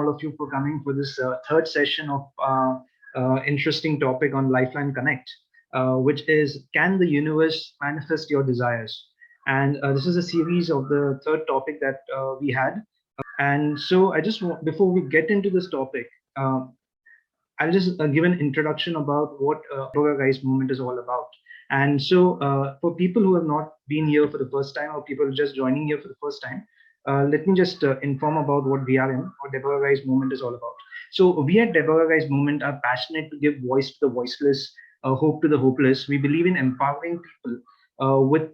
all of you for coming for this third session of interesting topic on Lifeline Connect, which is, can the universe manifest your desires? And this is a series of the third topic that we had. And so I just want, before we get into this topic, I'll just give an introduction about what Gaia movement is all about. And so for people who have not been here for the first time, or people just joining here for the first time, let me just inform about what DRM or Gaia movement is all about. So we at Gaia movement are passionate to give voice to the voiceless, hope to the hopeless. We believe in empowering people with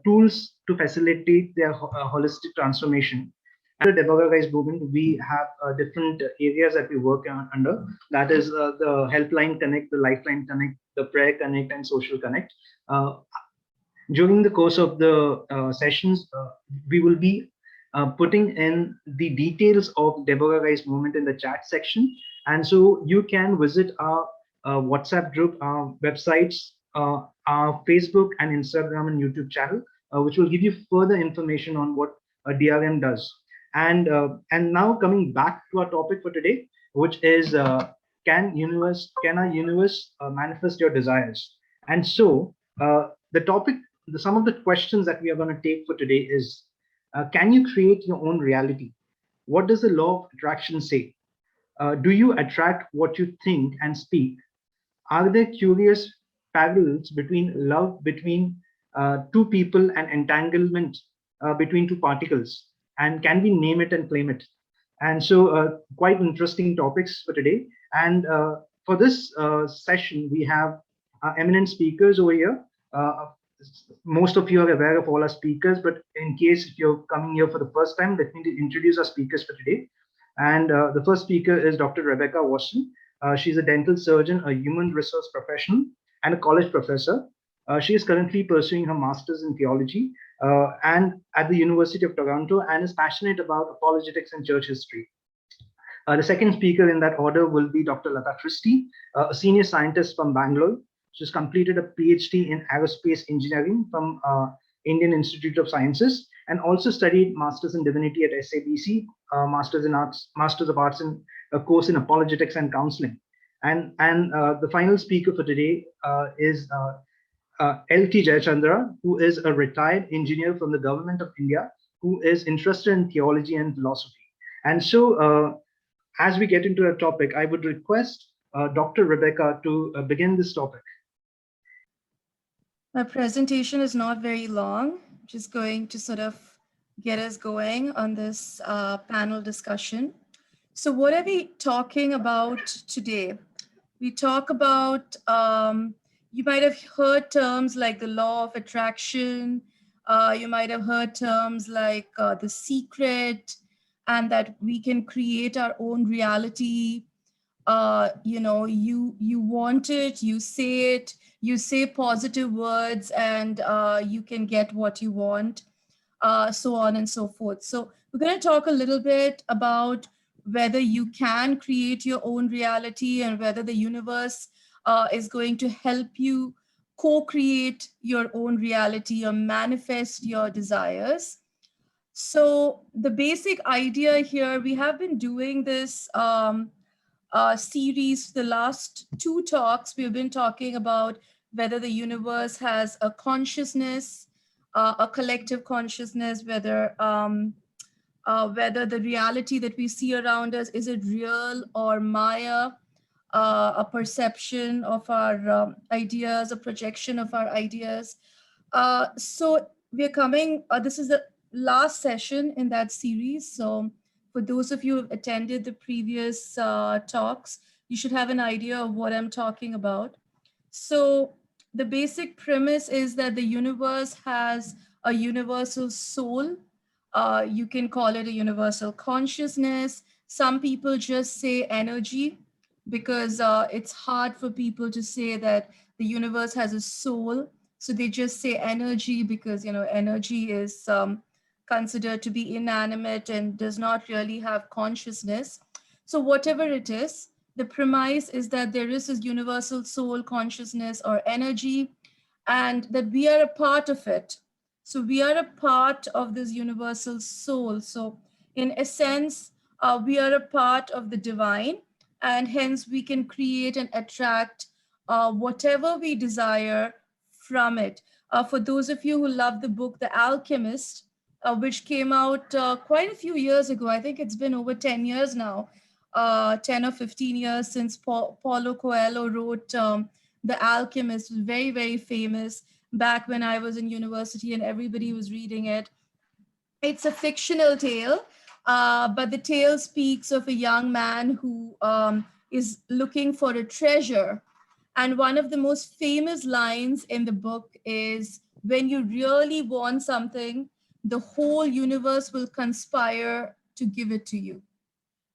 tools to facilitate their holistic transformation. Under Gaia movement, we have different areas that we work under. That is the Helpline Connect, the Lifeline Connect, the Prayer Connect, and Social Connect. During the course of the sessions, we will be putting in the details of Gaia movement in the chat section. And so you can visit our WhatsApp group, our websites, our Facebook and Instagram and YouTube channel, which will give you further information on what DRM does. And now coming back to our topic for today, which is can our universe manifest your desires? And so the topic, some of the questions that we are going to take for today is, can you create your own reality? What does the law of attraction say? Do you attract what you think and speak? Are there curious parallels between love between two people and entanglement between two particles? And can we name it and claim it? And so quite interesting topics for today. And for this session, we have eminent speakers over here. Most of you are aware of all our speakers, but in case if you're coming here for the first time, let me introduce our speakers for today. And the first speaker is Dr. Rebecca Watson. She's a dental surgeon, a human resource professional, and a college professor. She is currently pursuing her master's in theology and at the University of Toronto, and is passionate about apologetics and church history. The second speaker in that order will be Dr. Lata Christie, a senior scientist from Bangalore. She's completed a PhD in aerospace engineering from Indian Institute of Sciences, and also studied Masters in Divinity at SABC, Masters of Arts in a course in apologetics and counseling. And the final speaker for today is L.T. Jayachandra, who is a retired engineer from the government of India, who is interested in theology and philosophy. And so as we get into the topic, I would request Dr. Rebecca to begin this topic. My presentation is not very long, just going to sort of get us going on this panel discussion. So what are we talking about today? We talk about, you might have heard terms like the law of attraction. You might have heard terms like the secret, and that we can create our own reality. You know, you want it, you say positive words, and you can get what you want, so on and so forth. So we're going to talk a little bit about whether you can create your own reality, and whether the universe is going to help you co-create your own reality or manifest your desires. So the basic idea here, we have been doing this series, the last two talks, we've been talking about whether the universe has a consciousness, a collective consciousness, whether the reality that we see around us, is it real or Maya, a perception of our ideas, a projection of our ideas. So we're coming, this is the last session in that series. So for those of you who have attended the previous talks, you should have an idea of what I'm talking about. So the basic premise is that the universe has a universal soul. You can call it a universal consciousness. Some people just say energy, because it's hard for people to say that the universe has a soul. So they just say energy because, you know, energy is considered to be inanimate and does not really have consciousness. So whatever it is, the premise is that there is this universal soul, consciousness, or energy, and that we are a part of it. So we are a part of this universal soul. So in a sense, We are a part of the divine, and hence we can create and attract whatever we desire from it. For those of you who love the book The Alchemist, which came out quite a few years ago, I think it's been over 10 years now, 10 or 15 years since Paulo Coelho wrote The Alchemist. It was very, very famous back when I was in university and everybody was reading it. It's a fictional tale, but the tale speaks of a young man who is looking for a treasure. And one of the most famous lines in the book is, when you really want something, the whole universe will conspire to give it to you.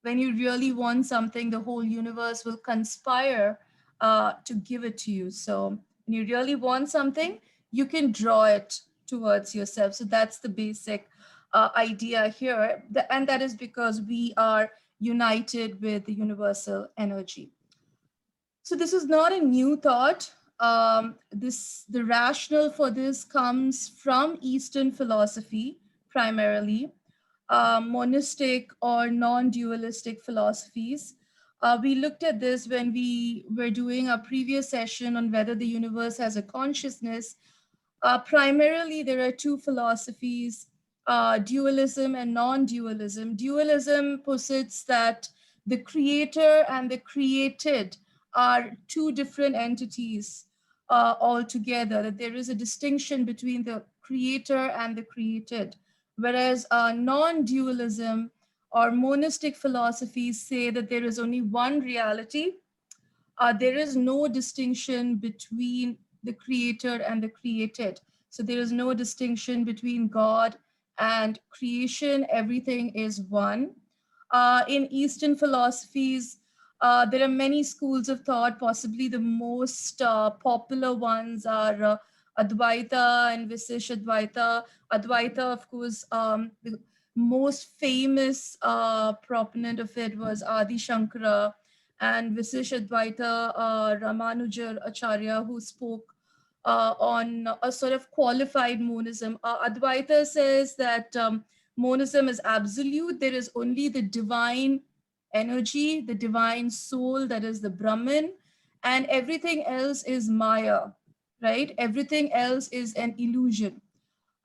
When you really want something, the whole universe will conspire to give it to you. So when you really want something, you can draw it towards yourself. So that's the basic idea here. And that is because we are united with the universal energy. So this is not a new thought. The rationale for this comes from Eastern philosophy primarily, monistic or non-dualistic philosophies. We looked at this when we were doing our previous session on whether the universe has a consciousness. Primarily, there are two philosophies, dualism and non-dualism. Dualism posits that the creator and the created are two different entities altogether, that there is a distinction between the creator and the created. Whereas non-dualism or monistic philosophies say that there is only one reality. There is no distinction between the creator and the created. So there is no distinction between God and creation. Everything is one. In Eastern philosophies, there are many schools of thought. Possibly the most popular ones are Advaita and Visishadvaita. Advaita, of course, the most famous proponent of it was Adi Shankara, and Visishadvaita Ramanujar Acharya, who spoke on a sort of qualified monism. Advaita says that monism is absolute. There is only the divine energy, the divine soul, that is the Brahman, and everything else is Maya, right? Everything else is an illusion.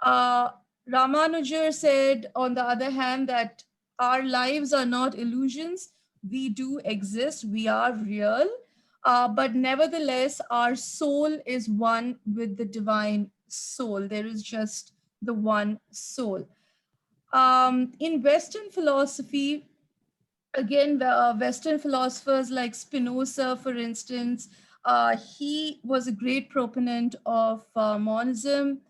Uh, Ramanujar said, on the other hand, that our lives are not illusions. We do exist, we are real, but nevertheless, our soul is one with the divine soul. There is just the one soul. In Western philosophy, again, Western philosophers like Spinoza, for instance, he was a great proponent of monism.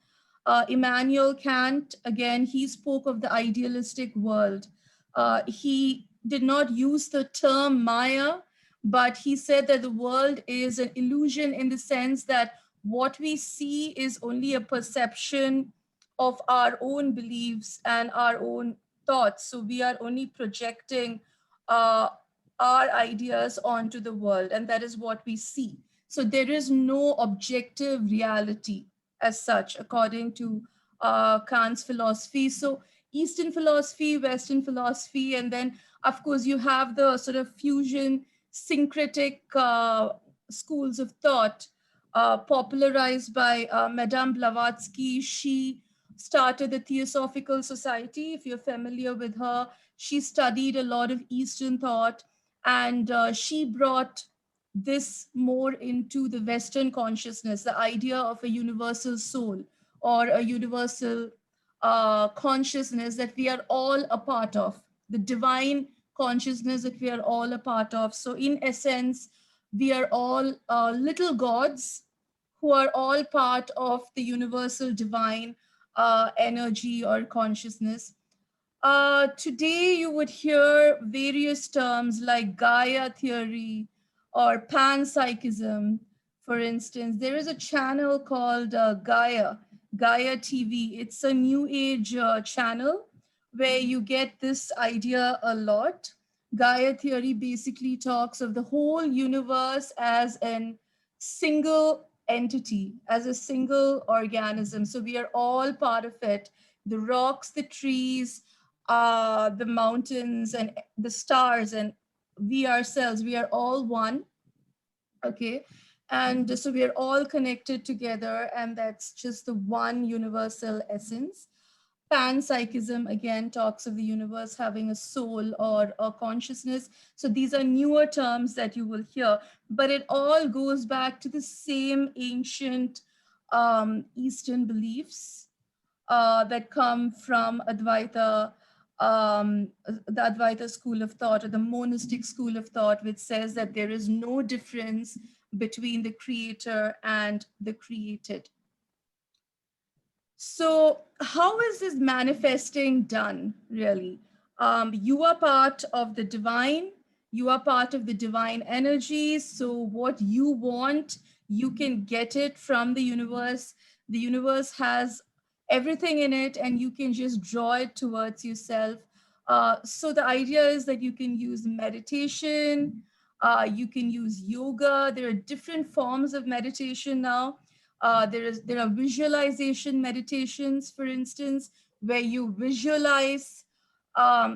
Immanuel Kant, again, he spoke of the idealistic world. He did not use the term Maya, but he said that the world is an illusion in the sense that what we see is only a perception of our own beliefs and our own thoughts. So we are only projecting uh, our ideas onto the world, and that is what we see. So there is no objective reality as such, according to Kant's philosophy. So Eastern philosophy, Western philosophy, and then of course you have the sort of fusion, syncretic schools of thought popularized by Madame Blavatsky. She started the Theosophical Society. If you're familiar with her, she studied a lot of Eastern thought, and she brought this more into the Western consciousness, the idea of a universal soul or a universal consciousness that we are all a part of, the divine consciousness that we are all a part of. So, in essence, we are all little gods who are all part of the universal divine energy or consciousness. Today, you would hear various terms like Gaia Theory or panpsychism. For instance, there is a channel called Gaia TV. It's a new age channel where you get this idea a lot. Gaia Theory basically talks of the whole universe as an single entity, as a single organism. So we are all part of it. The rocks, the trees, the mountains and the stars, and we ourselves, we are all one. Okay. And so we are all connected together, and that's just the one universal essence. Panpsychism again talks of the universe having a soul or a consciousness. So these are newer terms that you will hear, but it all goes back to the same ancient Eastern beliefs that come from Advaita, the Advaita school of thought, or the monistic school of thought, which says that there is no difference between the creator and the created. So how is this manifesting done, really? You are part of the divine. You are part of the divine energy. So what you want, you can get it from the universe. The universe has everything in it, and you can just draw it towards yourself. So the idea is that you can use meditation, you can use yoga. There are different forms of meditation now. There are visualization meditations, for instance, where you visualize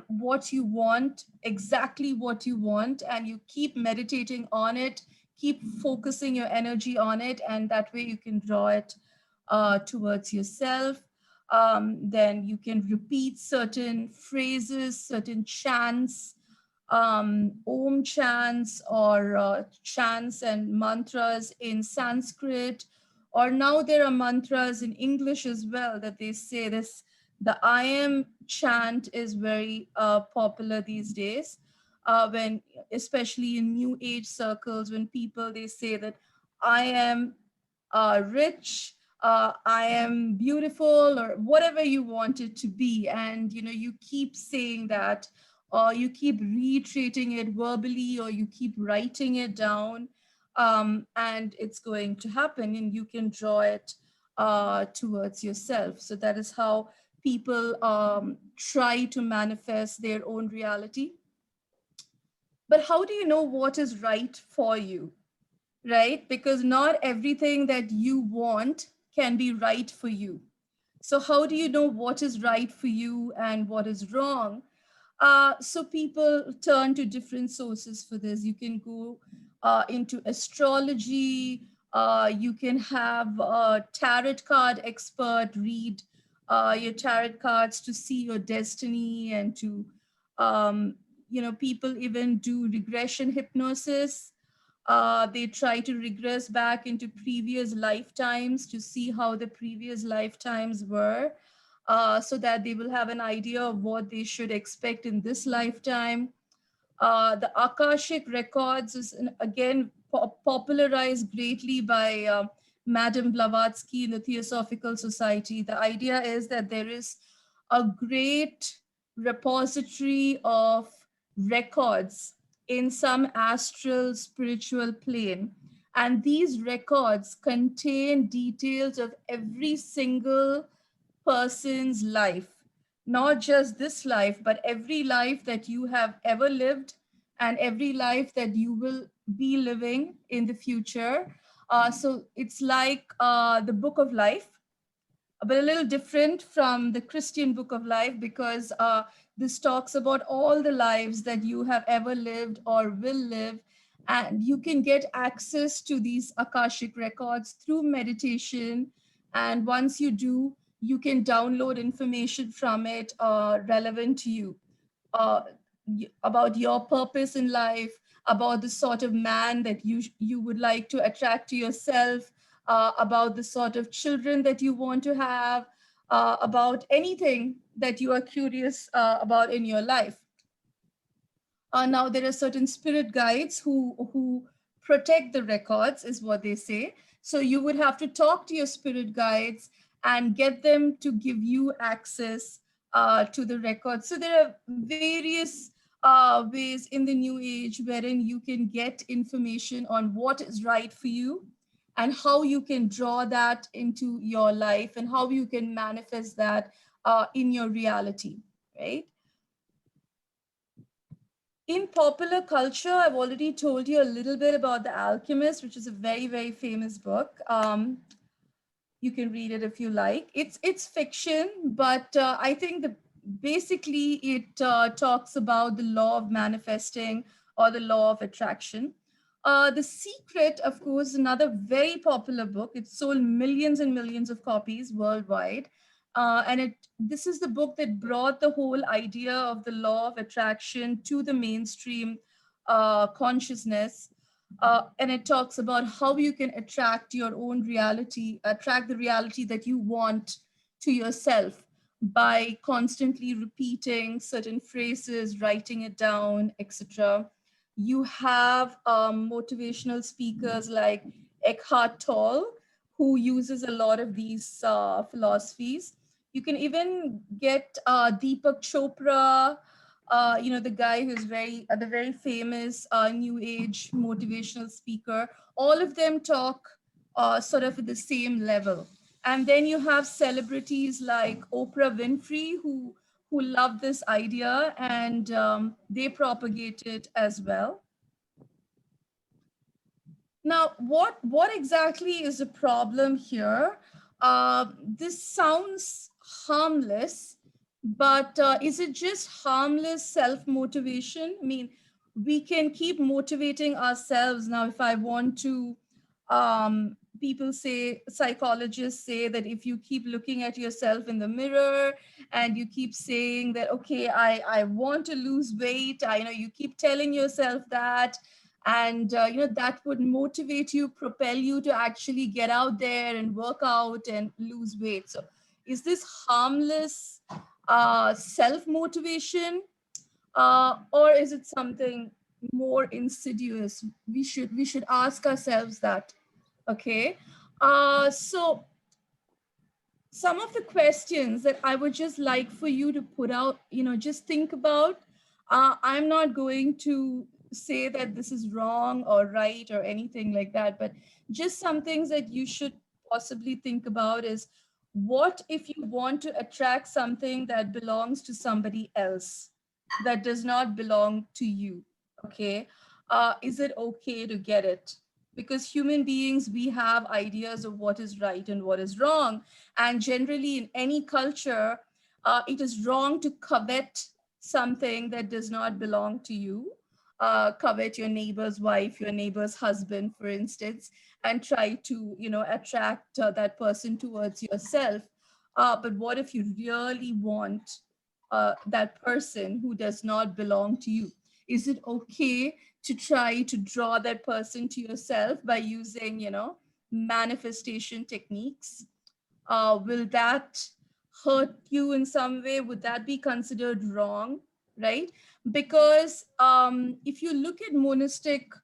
what you want, exactly what you want, and you keep meditating on it, keep focusing your energy on it, and that way you can draw it towards yourself. Then you can repeat certain phrases, certain chants, Om chants, or chants and mantras in Sanskrit, or now there are mantras in English as well that they say this. The I am chant is very popular these days, when, especially in new age circles, when people, they say that I am rich, I am beautiful, or whatever you want it to be. And, you know, you keep saying that, or you keep reiterating it verbally, or you keep writing it down, and it's going to happen, and you can draw it towards yourself. So that is how people try to manifest their own reality. But how do you know what is right for you? Right? Because not everything that you want can be right for you. So how do you know what is right for you and what is wrong? So people turn to different sources for this. You can go into astrology. You can have a tarot card expert read your tarot cards to see your destiny, and to, people even do regression hypnosis. They try to regress back into previous lifetimes to see how the previous lifetimes were, so that they will have an idea of what they should expect in this lifetime. The Akashic Records is again popularized greatly by Madame Blavatsky in the Theosophical Society. The idea is that there is a great repository of records in some astral spiritual plane. And these records contain details of every single person's life, not just this life, but every life that you have ever lived, and every life that you will be living in the future. So it's like the book of life, but a little different from the Christian book of life, because this talks about all the lives that you have ever lived or will live. And you can get access to these Akashic records through meditation. And once you do, you can download information from it relevant to you, uh, about your purpose in life, about the sort of man that you would like to attract to yourself, about the sort of children that you want to have, about anything that you are curious about in your life. Now there are certain spirit guides who protect the records, is what they say. So you would have to talk to your spirit guides and get them to give you access to the records. So there are various ways in the new age wherein you can get information on what is right for you, and how you can draw that into your life, and how you can manifest that in your reality, right? In popular culture, I've already told you a little bit about The Alchemist, which is a very, very famous book. You can read it if you like. It's fiction, but I think basically it talks about the law of manifesting or the law of attraction. The Secret, of course, another very popular book. It sold millions and millions of copies worldwide. And this is the book that brought the whole idea of the law of attraction to the mainstream consciousness. And it talks about how you can attract your own reality, attract the reality that you want to yourself by constantly repeating certain phrases, writing it down, etc. You have motivational speakers like Eckhart Tolle, who uses a lot of these philosophies. You can even get Deepak Chopra, the guy who's the very famous New Age motivational speaker. All of them talk sort of at the same level. And then you have celebrities like Oprah Winfrey, who love this idea, and they propagate it as well. Now, what exactly is the problem here? This sounds harmless, but is it just harmless self-motivation? I mean, we can keep motivating ourselves. Now, if I want to, people say, psychologists say that if you keep looking at yourself in the mirror and you keep saying that, okay, I want to lose weight, you keep telling yourself that, and that would motivate you, propel you to actually get out there and work out and lose weight. So is this harmless self-motivation, or is it something more insidious? We should ask ourselves that. Okay, so some of the questions that I would just like for you to put out, just think about. I'm not going to say that this is wrong or right or anything like that, but just some things that you should possibly think about is, what if you want to attract something that belongs to somebody else, that does not belong to you? Okay. Is it okay to get it? Because human beings, we have ideas of what is right and what is wrong. And generally, in any culture, it is wrong to covet something that does not belong to you. Covet your neighbor's wife, your neighbor's husband, for instance, and try to, attract that person towards yourself. But what if you really want that person who does not belong to you? Is it okay to try to draw that person to yourself by using, manifestation techniques? Will that hurt you in some way? Would that be considered wrong? Right? Because if you look at monistic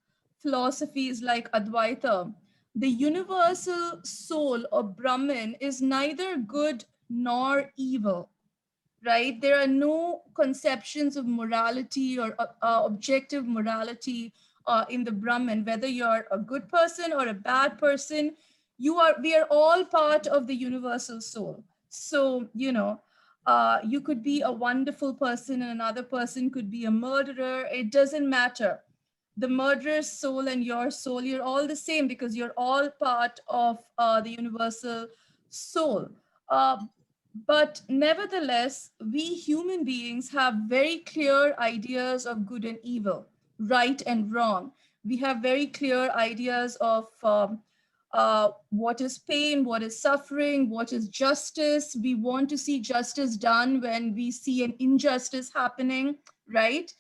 philosophies like Advaita, the universal soul or Brahman is neither good nor evil, right? There are no conceptions of morality or objective morality in the Brahman, whether you're a good person or a bad person. We are all part of the universal soul. So, you could be a wonderful person and another person could be a murderer. It doesn't matter. The murderer's soul and your soul, you're all the same because you're all part of the universal soul. But nevertheless, we human beings have very clear ideas of good and evil, right and wrong. We have very clear ideas of what is pain, what is suffering, what is justice. We want to see justice done when we see an injustice happening, right?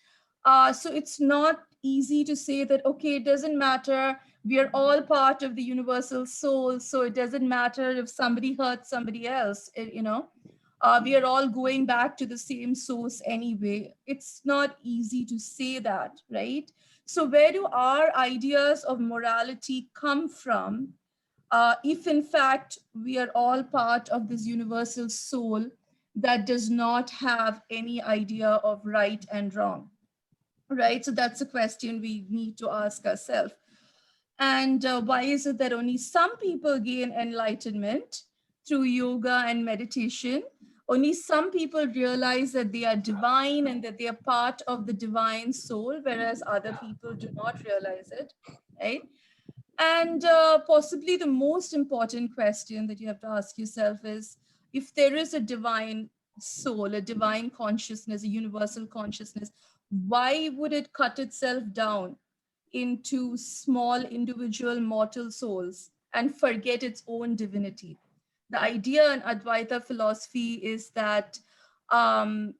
So it's not easy to say that, okay, it doesn't matter. We are all part of the universal soul. So it doesn't matter if somebody hurts somebody else, we are all going back to the same source anyway. It's not easy to say that, right? So where do our ideas of morality come from? If in fact we are all part of this universal soul that does not have any idea of right and wrong, right? So that's a question we need to ask ourselves. And why is it that only some people gain enlightenment through yoga and meditation? Only some people realize that they are divine and that they are part of the divine soul, whereas other people do not realize it, right? And possibly the most important question that you have to ask yourself is, if there is a divine, soul, a divine consciousness, a universal consciousness, why would it cut itself down into small individual mortal souls and forget its own divinity? The idea in Advaita philosophy is that um,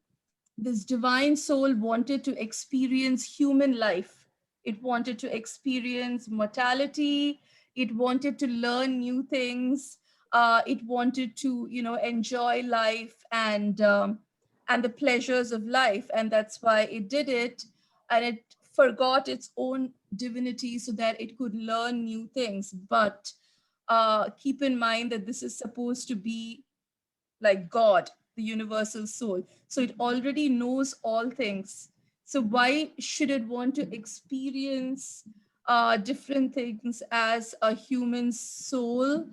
this divine soul wanted to experience human life. It wanted to experience mortality. It wanted to learn new things. It wanted to, enjoy life and the pleasures of life, and that's why it did it. And it forgot its own divinity so that it could learn new things. But keep in mind that this is supposed to be like God, the universal soul. So it already knows all things. So why should it want to experience different things as a human soul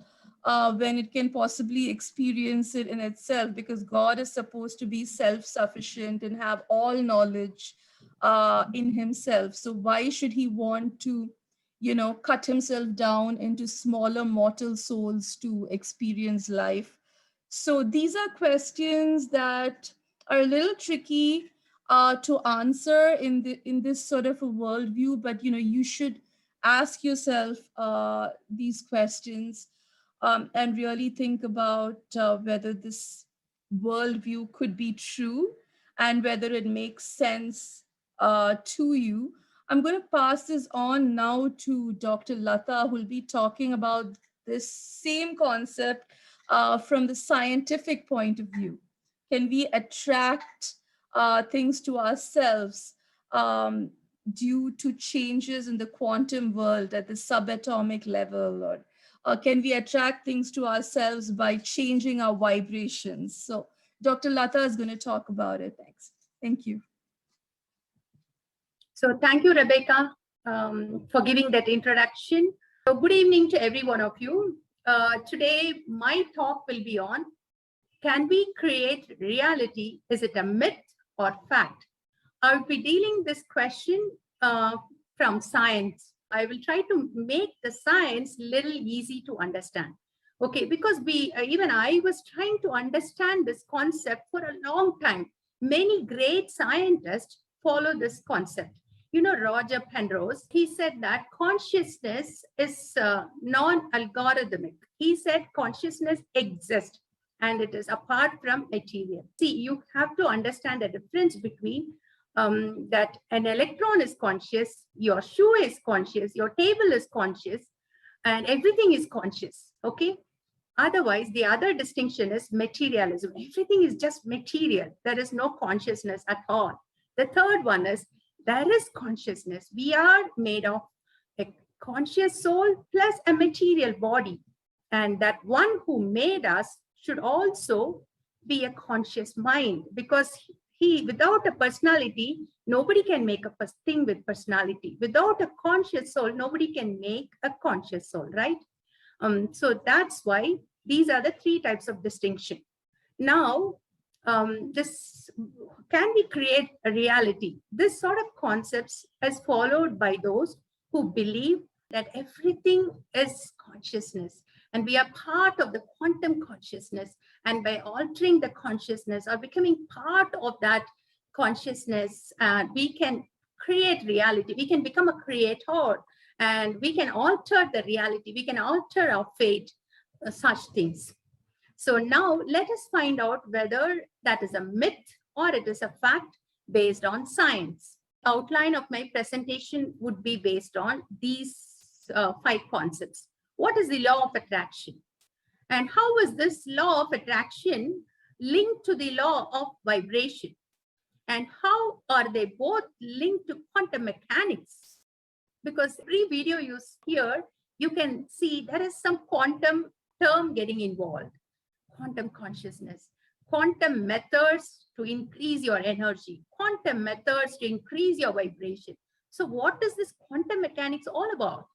when it can possibly experience it in itself? Because God is supposed to be self-sufficient and have all knowledge in himself. So why should he want to, cut himself down into smaller mortal souls to experience life? So these are questions that are a little tricky to answer in this sort of a worldview, but you should ask yourself these questions and really think about whether this worldview could be true and whether it makes sense to you. I'm going to pass this on now to Dr. Lata, who will be talking about this same concept from the scientific point of view. Can we attract things to ourselves due to changes in the quantum world at the subatomic level? Or can we attract things to ourselves by changing our vibrations? So Dr. Lata is going to talk about it. Thanks. Thank you. So thank you, Rebecca, for giving that introduction. So good evening to every one of you. Today, my talk will be on, can we create reality? Is it a myth or fact? I will be dealing this question from science. I will try to make the science little easy to understand. Okay, because even I was trying to understand this concept for a long time. Many great scientists follow this concept. Roger Penrose, he said that consciousness is non-algorithmic. He said consciousness exists and it is apart from material. See, you have to understand the difference between that an electron is conscious, your shoe is conscious, your table is conscious, and everything is conscious, okay? Otherwise, the other distinction is materialism. Everything is just material. There is no consciousness at all. The third one is there is consciousness. We are made of a conscious soul plus a material body. And that one who made us should also be a conscious mind, because without a personality, nobody can make a thing with personality. Without a conscious soul, nobody can make a conscious soul, right? So that's why these are the three types of distinction. Now, can we create a reality? This sort of concepts is followed by those who believe that everything is consciousness and we are part of the quantum consciousness, and by altering the consciousness or becoming part of that consciousness, we can create reality. We can become a creator and we can alter the reality. We can alter our fate, such things. So now let us find out whether that is a myth or it is a fact based on science. Outline of my presentation would be based on these 5 concepts. What is the law of attraction? And how is this law of attraction linked to the law of vibration? And how are they both linked to quantum mechanics? Because every video you hear, you can see there is some quantum term getting involved. Quantum consciousness, quantum methods to increase your energy, quantum methods to increase your vibration. So what is this quantum mechanics all about?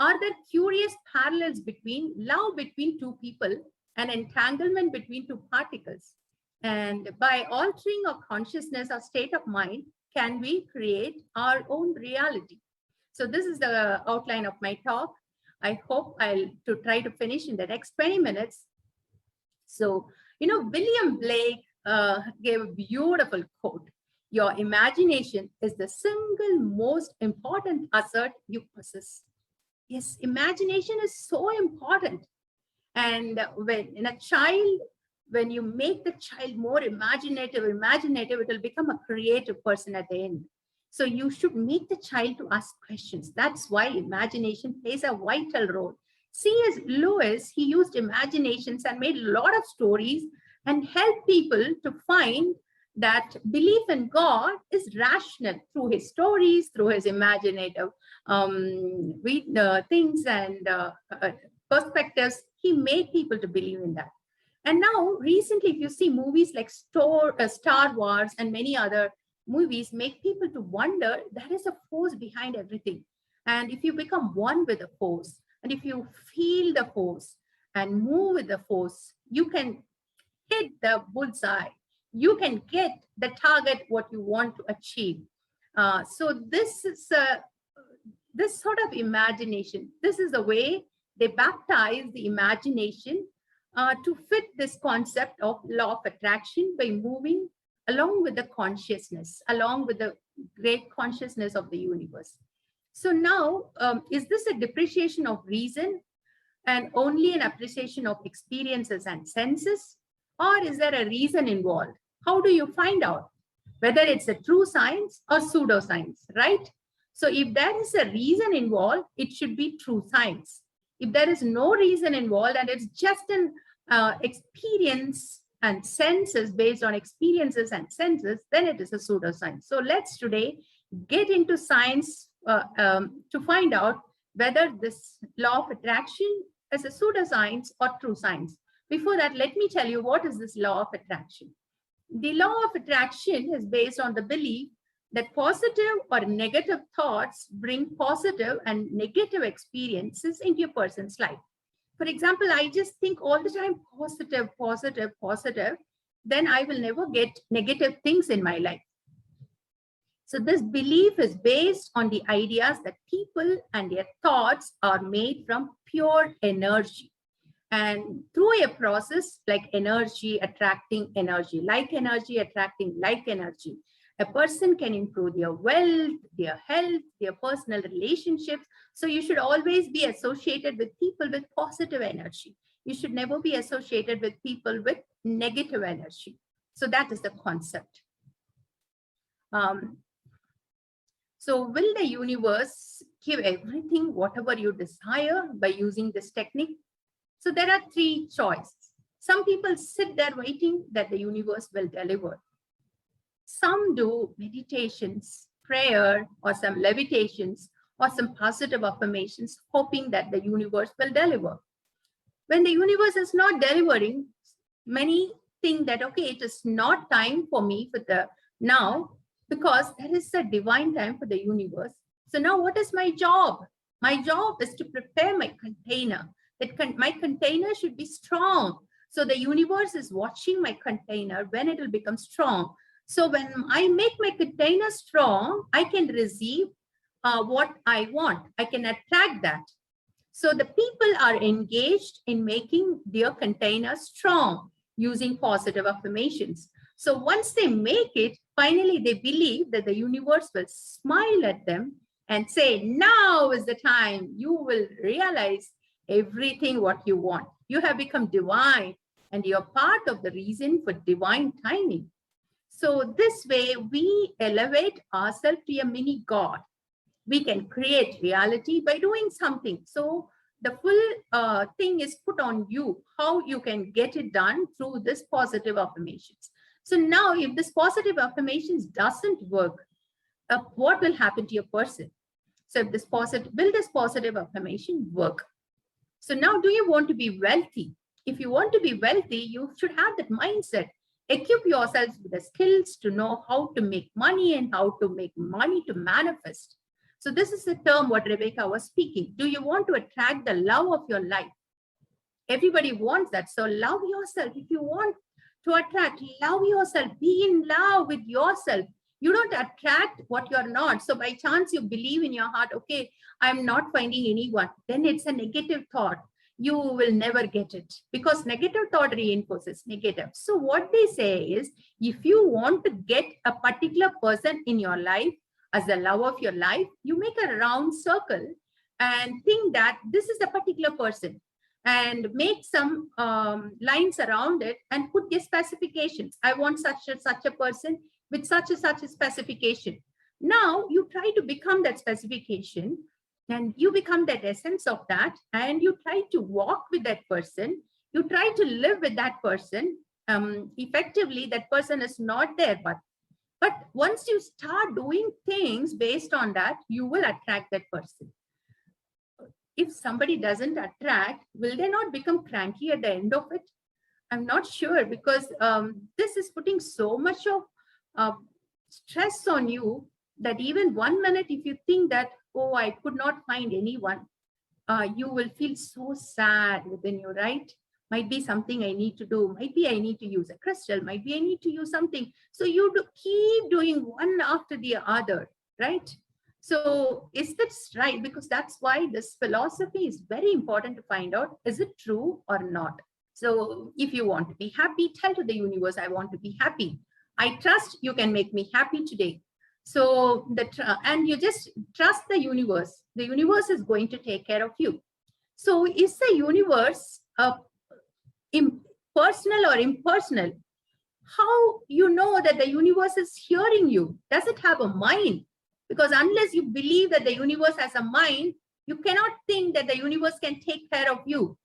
Are there curious parallels between love between two people and entanglement between two particles? And by altering our consciousness, our state of mind, can we create our own reality? So this is the outline of my talk. I hope I'll try to finish in the next 20 minutes. So, William Blake gave a beautiful quote. Your imagination is the single most important asset you possess. Yes, imagination is so important. And when in a child, when you make the child more imaginative, it will become a creative person at the end. So you should make the child to ask questions. That's why imagination plays a vital role. C.S. Lewis, he used imaginations and made a lot of stories and helped people to find that belief in God is rational through his stories, through his imaginative things and perspectives. He made people to believe in that. And now recently, if you see movies like Star Wars and many other movies, make people to wonder there is a force behind everything. And if you become one with the force, and if you feel the force and move with the force, you can hit the bullseye. You can get the target what you want to achieve. So this is this sort of imagination. This is the way they baptize the imagination to fit this concept of law of attraction by moving along with the consciousness, along with the great consciousness of the universe. So now, is this a depreciation of reason and only an appreciation of experiences and senses? Or is there a reason involved? How do you find out whether it's a true science or pseudoscience, right? So if there is a reason involved, it should be true science. If there is no reason involved and it's just an experience and senses based on experiences and senses, then it is a pseudoscience. So let's today get into science to find out whether this law of attraction is a pseudoscience or true science. Before that, let me tell you what is this law of attraction. The law of attraction is based on the belief that positive or negative thoughts bring positive and negative experiences into a person's life. For example, I just think all the time positive, positive, positive, then I will never get negative things in my life. So this belief is based on the ideas that people and their thoughts are made from pure energy. And through a process like energy attracting energy, like energy attracting like energy, a person can improve their wealth, their health, their personal relationships. So you should always be associated with people with positive energy. You should never be associated with people with negative energy. So that is the concept. So will the universe give everything, whatever you desire by using this technique? So there are three choices. Some people sit there waiting that the universe will deliver. Some do meditations, prayer, or some levitations, or some positive affirmations, hoping that the universe will deliver. When the universe is not delivering, many think that, okay, it is not time for me for the now, because there is a divine time for the universe. So now what is my job? My job is to prepare my container. My container should be strong. So the universe is watching my container when it will become strong. So when I make my container strong, I can receive what I want. I can attract that. So the people are engaged in making their container strong using positive affirmations. So once they make it, finally they believe that the universe will smile at them and say, now is the time you will realize everything what you want. You have become divine and you're part of the reason for divine timing. So this way we elevate ourselves to a mini God. We can create reality by doing something. So the full thing is put on you, how you can get it done through this positive affirmations. So now if this positive affirmations doesn't work, what will happen to your person? So if this positive affirmation work? So now do you want to be wealthy? If you want to be wealthy, you should have that mindset. Equip yourselves with the skills to know how to make money and how to make money to manifest. So this is the term what Rebecca was speaking. Do you want to attract the love of your life? Everybody wants that. So love yourself. If you want to attract, love yourself. Be in love with yourself. You don't attract what you're not. So by chance you believe in your heart, okay, I'm not finding anyone. Then it's a negative thought. you will never get it, because negative thought reinforces negative. So what they say is, if you want to get a particular person in your life as the love of your life, you make a round circle and think that this is a particular person, and make some lines around it and put your specifications. I want such a person with such a specification. Now you try to become that specification, and you become that essence of that, and you try to walk with that person. You try to live with that person. Effectively, that person is not there, but once you start doing things based on that, you will attract that person. If somebody doesn't attract, will they not become cranky at the end of it? I'm not sure, because this is putting so much of stress on you that even 1 minute, if you think that, oh, I could not find anyone, you will feel so sad within you, right? Might be something I need to do. Might be I need to use a crystal. Might be I need to use something. So you keep doing one after the other, right? So is this right? Because that's why this philosophy is very important to find out, is it true or not? So if you want to be happy, tell to the universe, I want to be happy. I trust you can make me happy today. So and you just trust the universe. The universe is going to take care of you. So is the universe personal or impersonal? How you know that the universe is hearing you? Does it have a mind? Because unless you believe that the universe has a mind, you cannot think that the universe can take care of you.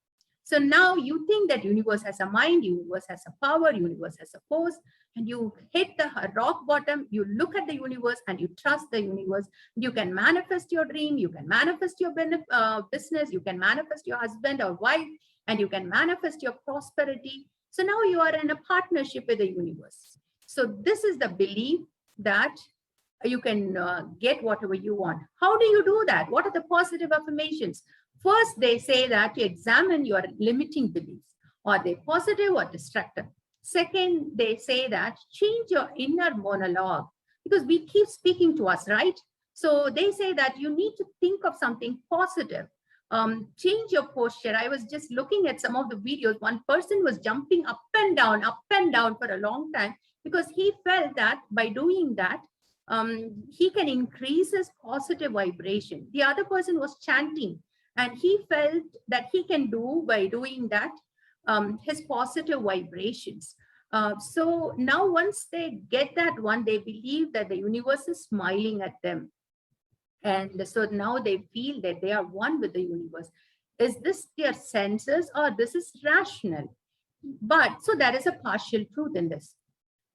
So now you think that universe has a mind, universe has a power, universe has a force, and you hit the rock bottom. You look at the universe and you trust the universe. You can manifest your dream, you can manifest your business, you can manifest your husband or wife, and you can manifest your prosperity. So now you are in a partnership with the universe. So this is the belief that you can get whatever you want. How do you do that? What are the positive affirmations? First, they say that you examine your limiting beliefs. Are they positive or destructive? Second, they say that change your inner monologue, because we keep speaking to us, right? So they say that you need to think of something positive. Change your posture. I was just looking at some of the videos. One person was jumping up and down for a long time, because he felt that by doing that, he can increase his positive vibration. The other person was chanting, and he felt that he can do by doing that his positive vibrations. So now once they get that one, they believe that the universe is smiling at them. And so now they feel that they are one with the universe. Is this their senses, or this is rational? But so there is a partial truth in this.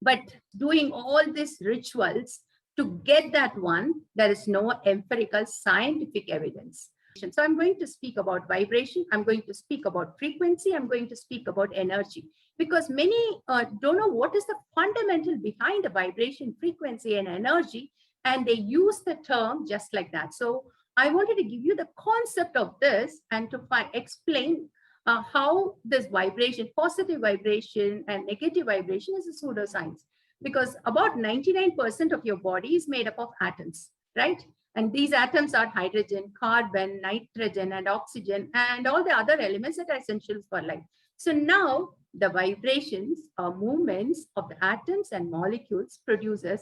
But doing all these rituals to get that one, there is no empirical scientific evidence. So I'm going to speak about vibration. I'm going to speak about frequency. I'm going to speak about energy, because many don't know what is the fundamental behind the vibration, frequency, and energy, and they use the term just like that. So I wanted to give you the concept of this and to explain how this vibration, positive vibration and negative vibration, is a pseudoscience. Because about 99% of your body is made up of atoms, right? And these atoms are hydrogen, carbon, nitrogen, and oxygen, and all the other elements that are essential for life. So now the vibrations or movements of the atoms and molecules produces,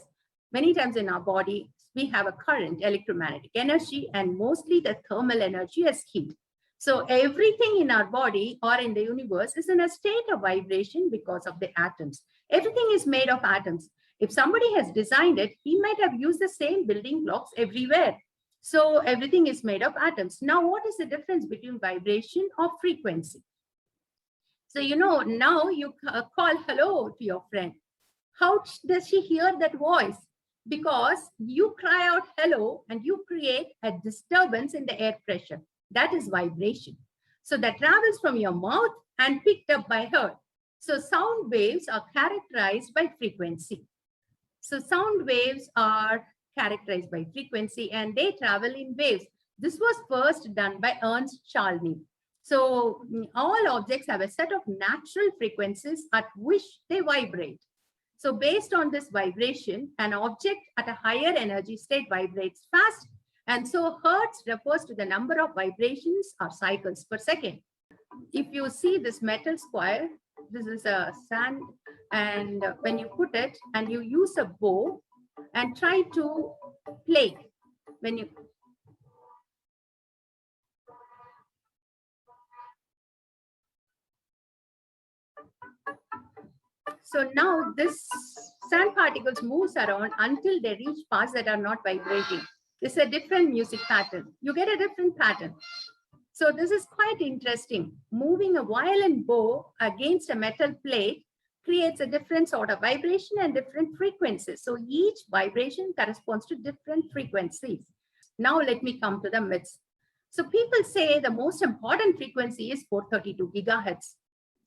many times in our body, we have a current, electromagnetic energy, and mostly the thermal energy as heat. So everything in our body or in the universe is in a state of vibration because of the atoms. Everything is made of atoms. If somebody has designed it, he might have used the same building blocks everywhere. So everything is made of atoms. Now, what is the difference between vibration or frequency? So, you know, now you call hello to your friend. How does she hear that voice? Because you cry out hello and you create a disturbance in the air pressure. That is vibration. So that travels from your mouth and picked up by her. So sound waves are characterized by frequency. So sound waves are characterized by frequency and they travel in waves. This was first done by Ernst Chalny. So all objects have a set of natural frequencies at which they vibrate. So based on this vibration, an object at a higher energy state vibrates fast. And so hertz refers to the number of vibrations or cycles per second. if you see this metal square, this is a sand, and when you put it and you use a bow and try to play, when you so now this sand particles moves around until they reach parts that are not vibrating. This is a different music pattern. You get a different pattern. So this is quite interesting. Moving a violin bow against a metal plate creates a different sort of vibration and different frequencies. So each vibration corresponds to different frequencies. Now let me come to the myths. So people say the most important frequency is 432 gigahertz.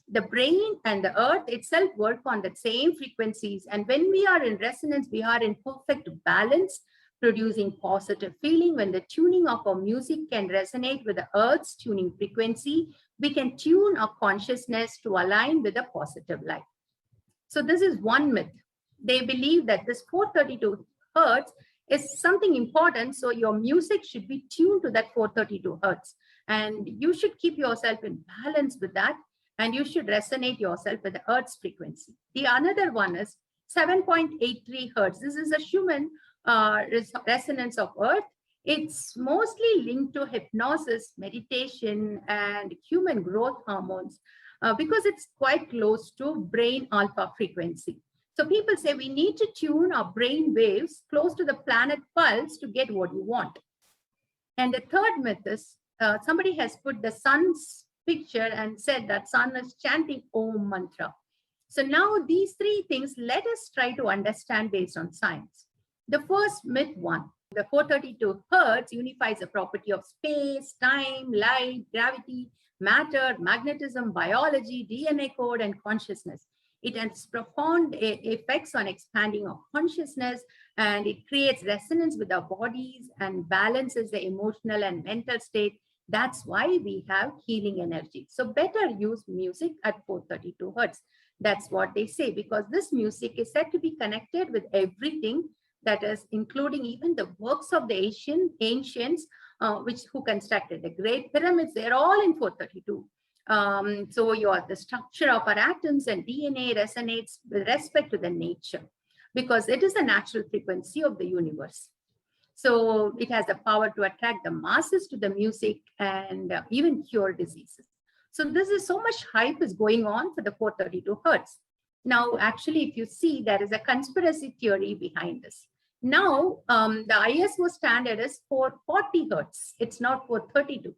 The brain and the earth itself work on the same frequencies. And when we are in resonance, we are in perfect balance, producing positive feeling. When the tuning of our music can resonate with the earth's tuning frequency, we can tune our consciousness to align with the positive light. So this is one myth. They believe that this 432 hertz is something important. So your music should be tuned to that 432 hertz. And you should keep yourself in balance with that. And you should resonate yourself with the earth's frequency. The another one is 7.83 hertz. This is a human resonance of earth. It's mostly linked to hypnosis, meditation, and human growth hormones because it's quite close to brain alpha frequency. So people say we need to tune our brain waves close to the planet pulse to get what you want. And the third myth is somebody has put the sun's picture and said that sun is chanting Om mantra. So now these three things, let us try to understand based on science. The first myth one, the 432 hertz unifies the property of space, time, light, gravity, matter, magnetism, biology, DNA code, and consciousness. It has profound effects on expanding our consciousness, and it creates resonance with our bodies and balances the emotional and mental state. That's why we have healing energy. So better use music at 432 hertz. That's what they say, because this music is said to be connected with everything, that is including even the works of the ancients, who constructed the Great Pyramids. They're all in 432. So the structure of our atoms and DNA resonates with respect to the nature, because it is the natural frequency of the universe. So it has the power to attract the masses to the music and even cure diseases. So this is so much hype is going on for the 432 hertz. Now, actually, if you see, there is a conspiracy theory behind this. Now, the ISO standard is 440 hertz. It's not 432.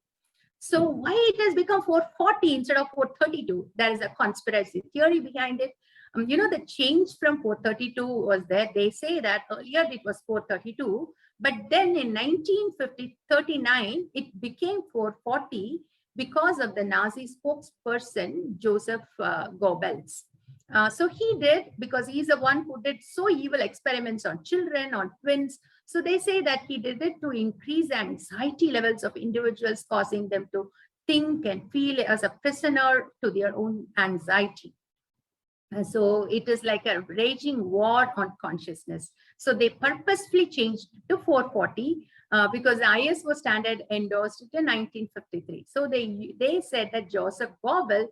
So why it has become 440 instead of 432? There is a conspiracy theory behind it. The change from 432 was there. They say that earlier it was 432, but then in 1939, it became 440 because of the Nazi spokesperson, Joseph Goebbels. So he did, because he's the one who did so evil experiments on children, on twins. So they say that he did it to increase the anxiety levels of individuals, causing them to think and feel as a prisoner to their own anxiety. So it is like a raging war on consciousness. So they purposefully changed to 440 because the ISO standard endorsed it in 1953. So they said that Joseph Goebbels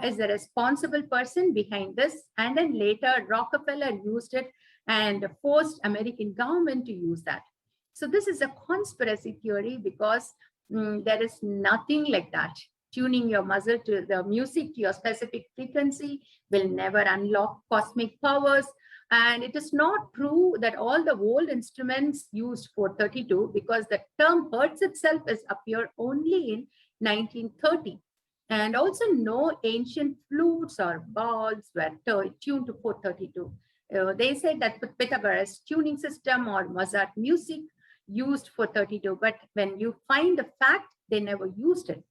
is the responsible person behind this. And then later Rockefeller used it and forced American government to use that. So this is a conspiracy theory, because there is nothing like that. Tuning your muzzle to the music to your specific frequency will never unlock cosmic powers. And it is not true that all the old instruments used 432, because the term hertz itself is appeared only in 1930. And also no ancient flutes or balls were tuned to 432. They said that Pythagoras tuning system or Mozart music used 432, but when you find the fact, they never used it.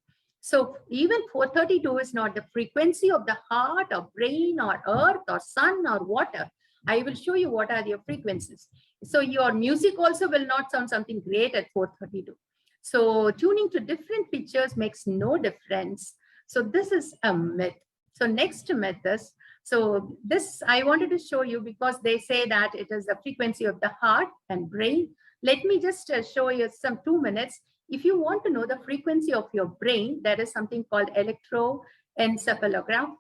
So even 432 is not the frequency of the heart or brain or earth or sun or water. I will show you what are your frequencies. So your music also will not sound something great at 432. So tuning to different pitches makes no difference. So this is a myth. So next myth is, so this I wanted to show you because they say that it is the frequency of the heart and brain. Let me just show you some 2 minutes. if you want to know the frequency of your brain, there is something called electroencephalograph.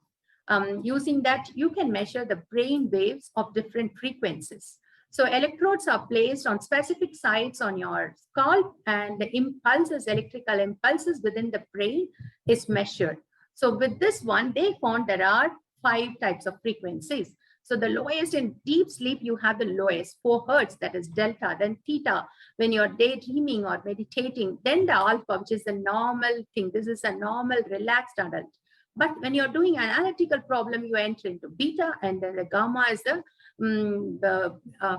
Using that, you can measure the brain waves of different frequencies. So electrodes are placed on specific sites on your scalp, and the impulses, electrical impulses within the brain is measured. So with this one, they found there are 5 types of frequencies. So the lowest in deep sleep, you have the lowest 4 hertz, that is delta, then theta when you're daydreaming or meditating, then the alpha, which is the normal thing. This is a normal relaxed adult. But when you're doing an analytical problem, you enter into beta, and then the gamma is the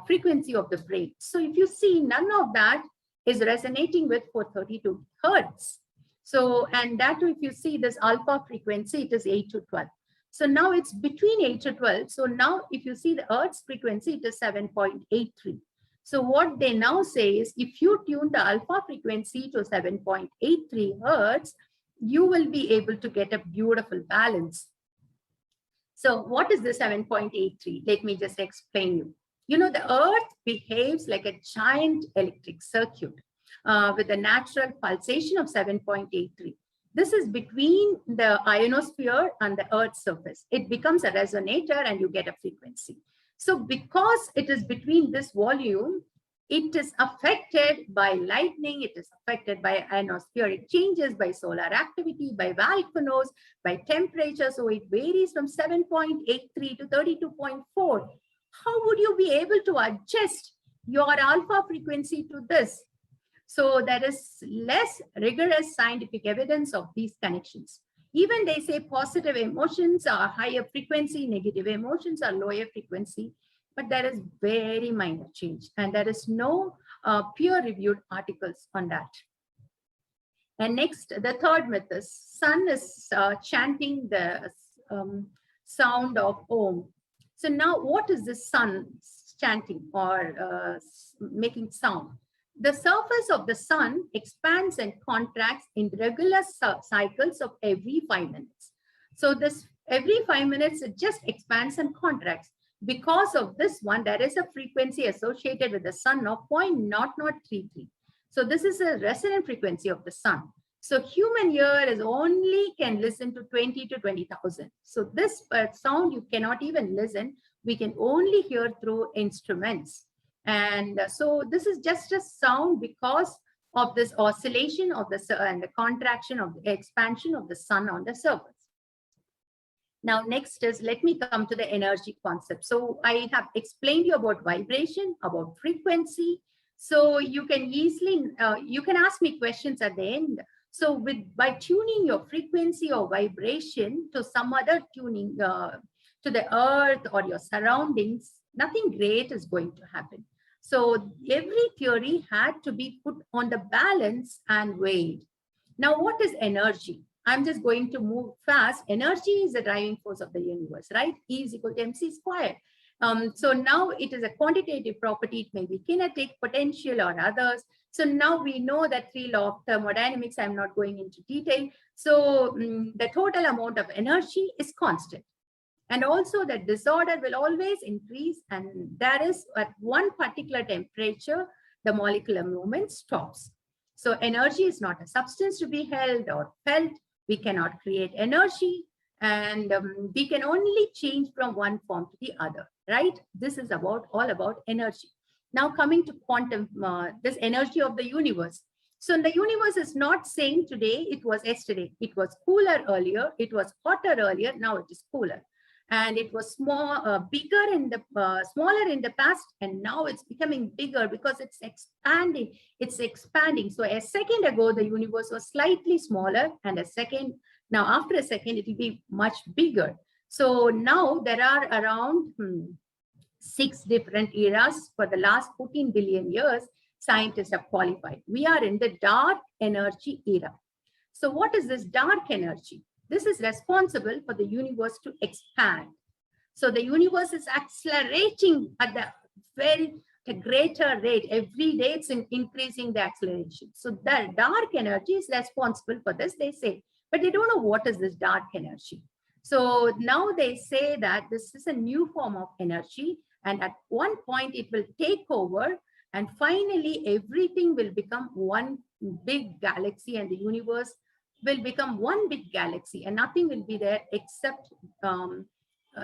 frequency of the brain. So if you see, none of that is resonating with 432 hertz. So, and that too, if you see this alpha frequency, it is 8 to 12. So now it's between 8 to 12. So now if you see the hertz frequency, it is 7.83. So what they now say is, if you tune the alpha frequency to 7.83 hertz, you will be able to get a beautiful balance. So what is the 7.83? Let me just explain you. You know, the earth behaves like a giant electric circuit with a natural pulsation of 7.83. This is between the ionosphere and the earth's surface. It becomes a resonator and you get a frequency. So because it is between this volume, it is affected by lightning, it is affected by ionospheric changes, by solar activity, by volcanoes, by temperature. So it varies from 7.83 to 32.4. How would you be able to adjust your alpha frequency to this? So there is less rigorous scientific evidence of these connections. Even they say positive emotions are higher frequency, negative emotions are lower frequency. But there is very minor change, and there is no peer-reviewed articles on that. And next, the third myth is sun is chanting the sound of Om. So now, what is the sun chanting or making sound? The surface of the sun expands and contracts in regular cycles of every 5 minutes. So this every 5 minutes, it just expands and contracts. Because of this one, there is a frequency associated with the sun of 0.0033. So this is a resonant frequency of the sun. So human ear is only can listen to 20 to 20,000. So this sound you cannot even listen. We can only hear through instruments. And so this is just a sound because of this oscillation of the sun and the contraction of the expansion of the sun on the surface. Now, next is, let me come to the energy concept. So I have explained you about vibration, about frequency. So you can easily, you can ask me questions at the end. So by tuning your frequency or vibration to some other tuning to the earth or your surroundings, nothing great is going to happen. So every theory had to be put on the balance and weighed. Now, what is energy? I'm just going to move fast. Energy is the driving force of the universe, right? E is equal to mc squared. So now it is a quantitative property. It may be kinetic, potential, or others. So now we know that 3 law of thermodynamics. I'm not going into detail. So the total amount of energy is constant. And also the disorder will always increase. And that is at one particular temperature, the molecular movement stops. So energy is not a substance to be held or felt. We cannot create energy, and we can only change from one form to the other, right? This is all about energy. Now coming to quantum, this energy of the universe. So the universe is not saying today, it was yesterday. It was cooler earlier, it was hotter earlier, now it is cooler. And it was bigger in the smaller in the past, and now it's becoming bigger because it's expanding. It's expanding. So a second ago, the universe was slightly smaller, and now after a second, it will be much bigger. So now there are around 6 different eras for the last 14 billion years. Scientists have qualified. We are in the dark energy era. So what is this dark energy? This is responsible for the universe to expand. So the universe is accelerating at the greater rate. Every day it's increasing the acceleration. So the dark energy is responsible for this, they say. But they don't know what is this dark energy. So now they say that this is a new form of energy. And at one point it will take over And finally, everything will become one big galaxy, and the universe will become one big galaxy, and nothing will be there except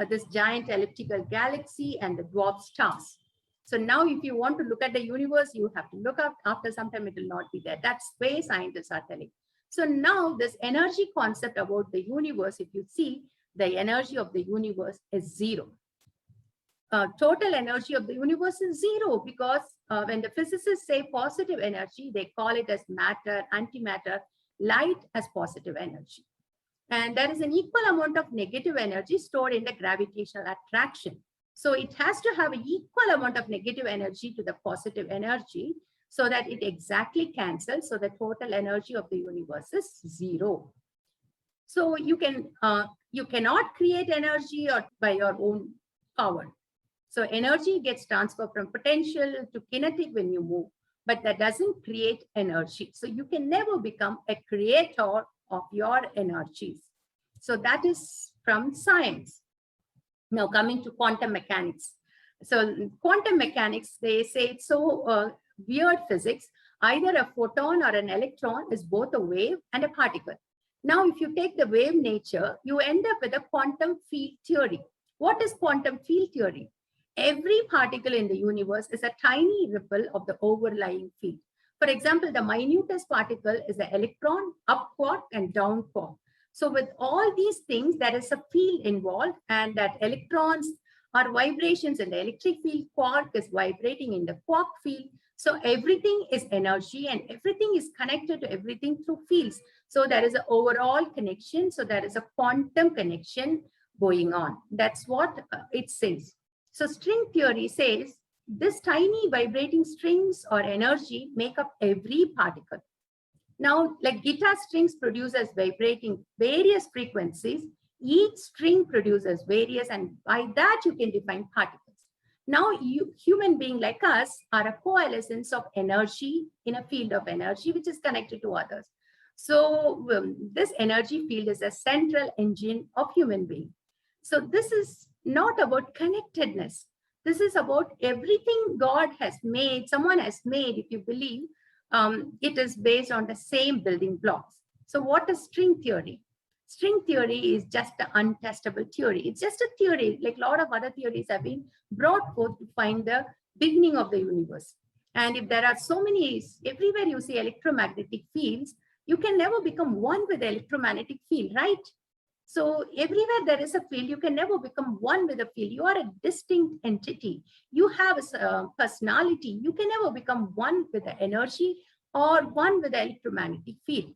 this giant elliptical galaxy and the dwarf stars. So now if you want to look at the universe, you have to look up. After some time, it will not be there. That's the way scientists are telling. So now this energy concept about the universe, if you see, the energy of the universe is zero. Total energy of the universe is zero, because when the physicists say positive energy, they call it as matter, antimatter, light as positive energy. And there is an equal amount of negative energy stored in the gravitational attraction. So it has to have an equal amount of negative energy to the positive energy so that it exactly cancels. So the total energy of the universe is zero. So you cannot create energy or by your own power. So energy gets transferred from potential to kinetic when you move, but that doesn't create energy. So you can never become a creator of your energies. So that is from science. Now coming to quantum mechanics. So quantum mechanics, they say it's so weird physics. Either a photon or an electron is both a wave and a particle. Now, if you take the wave nature, you end up with a quantum field theory. What is quantum field theory? Every particle in the universe is a tiny ripple of the overlying field. For example, the minutest particle is the electron, up quark and down quark. So with all these things, there is a field involved, and that electrons are vibrations in the electric field, quark is vibrating in the quark field. So everything is energy and everything is connected to everything through fields. So there is an overall connection. So there is a quantum connection going on. That's what it says. So string theory says this tiny vibrating strings or energy make up every particle. Now, like guitar strings produces vibrating various frequencies, each string produces various, and by that you can define particles. Now, you, human being like us, are a coalescence of energy in a field of energy which is connected to others. So this energy field is a central engine of human being. So this is not about connectedness. This is about everything God has made, someone has made, if you believe, it is based on the same building blocks. So what is string theory? String theory is just an untestable theory. It's just a theory, like a lot of other theories have been brought forth to find the beginning of the universe. And if there are so many, everywhere you see electromagnetic fields, you can never become one with the electromagnetic field, right? So everywhere there is a field, you can never become one with a field. You are a distinct entity. You have a personality. You can never become one with the energy or one with the electromagnetic field.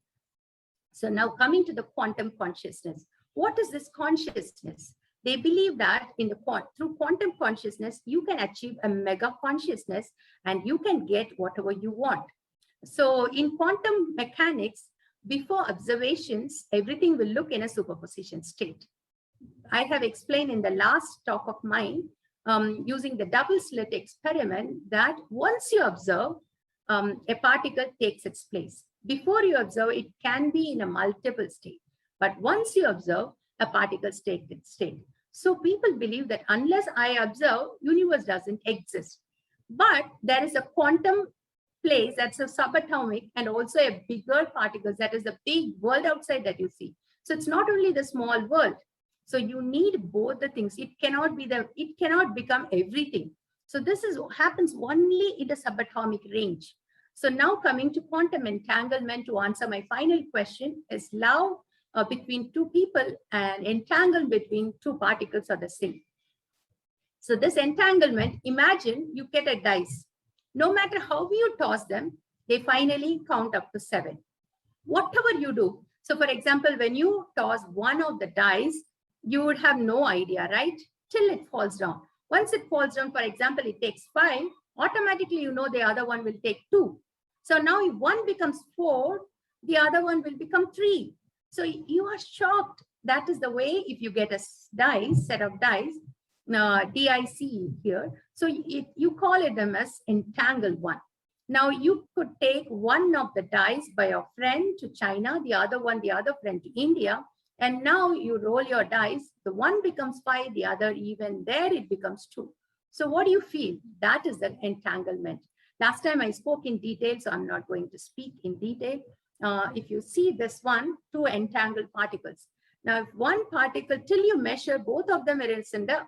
So now coming to the quantum consciousness. What is this consciousness? They believe that through quantum consciousness, you can achieve a mega consciousness and you can get whatever you want. So in quantum mechanics, before observations, everything will look in a superposition state. I have explained in the last talk of mine, using the double slit experiment, that once you observe, a particle takes its place. Before you observe, it can be in a multiple state. But once you observe, a particle takes its state. So people believe that unless I observe, universe doesn't exist. But there is a quantum place that's a subatomic and also a bigger particles, that is the big world outside that you see. So it's not only the small world. So you need both the things. It cannot become everything. So this is what happens only in the subatomic range. So now coming to quantum entanglement, to answer my final question, is love between two people and entangled between two particles are the same. So this entanglement, imagine you get a dice. No matter how you toss them, they finally count up to 7. Whatever you do. So for example, when you toss one of the dice, you would have no idea, right? Till it falls down. Once it falls down, for example, it takes 5, automatically you know the other one will take 2. So now if one becomes 4, the other one will become 3. So you are shocked. That is the way if you get a set of dice, DIC here. So you call it them as entangled one. Now you could take one of the dice by a friend to China, the other friend to India, and now you roll your dice. The one becomes 5, the other even there it becomes 2. So what do you feel? That is the entanglement. Last time I spoke in detail, so I'm not going to speak in detail. If you see this one, two entangled particles. Now, if one particle, till you measure, both of them, it is in the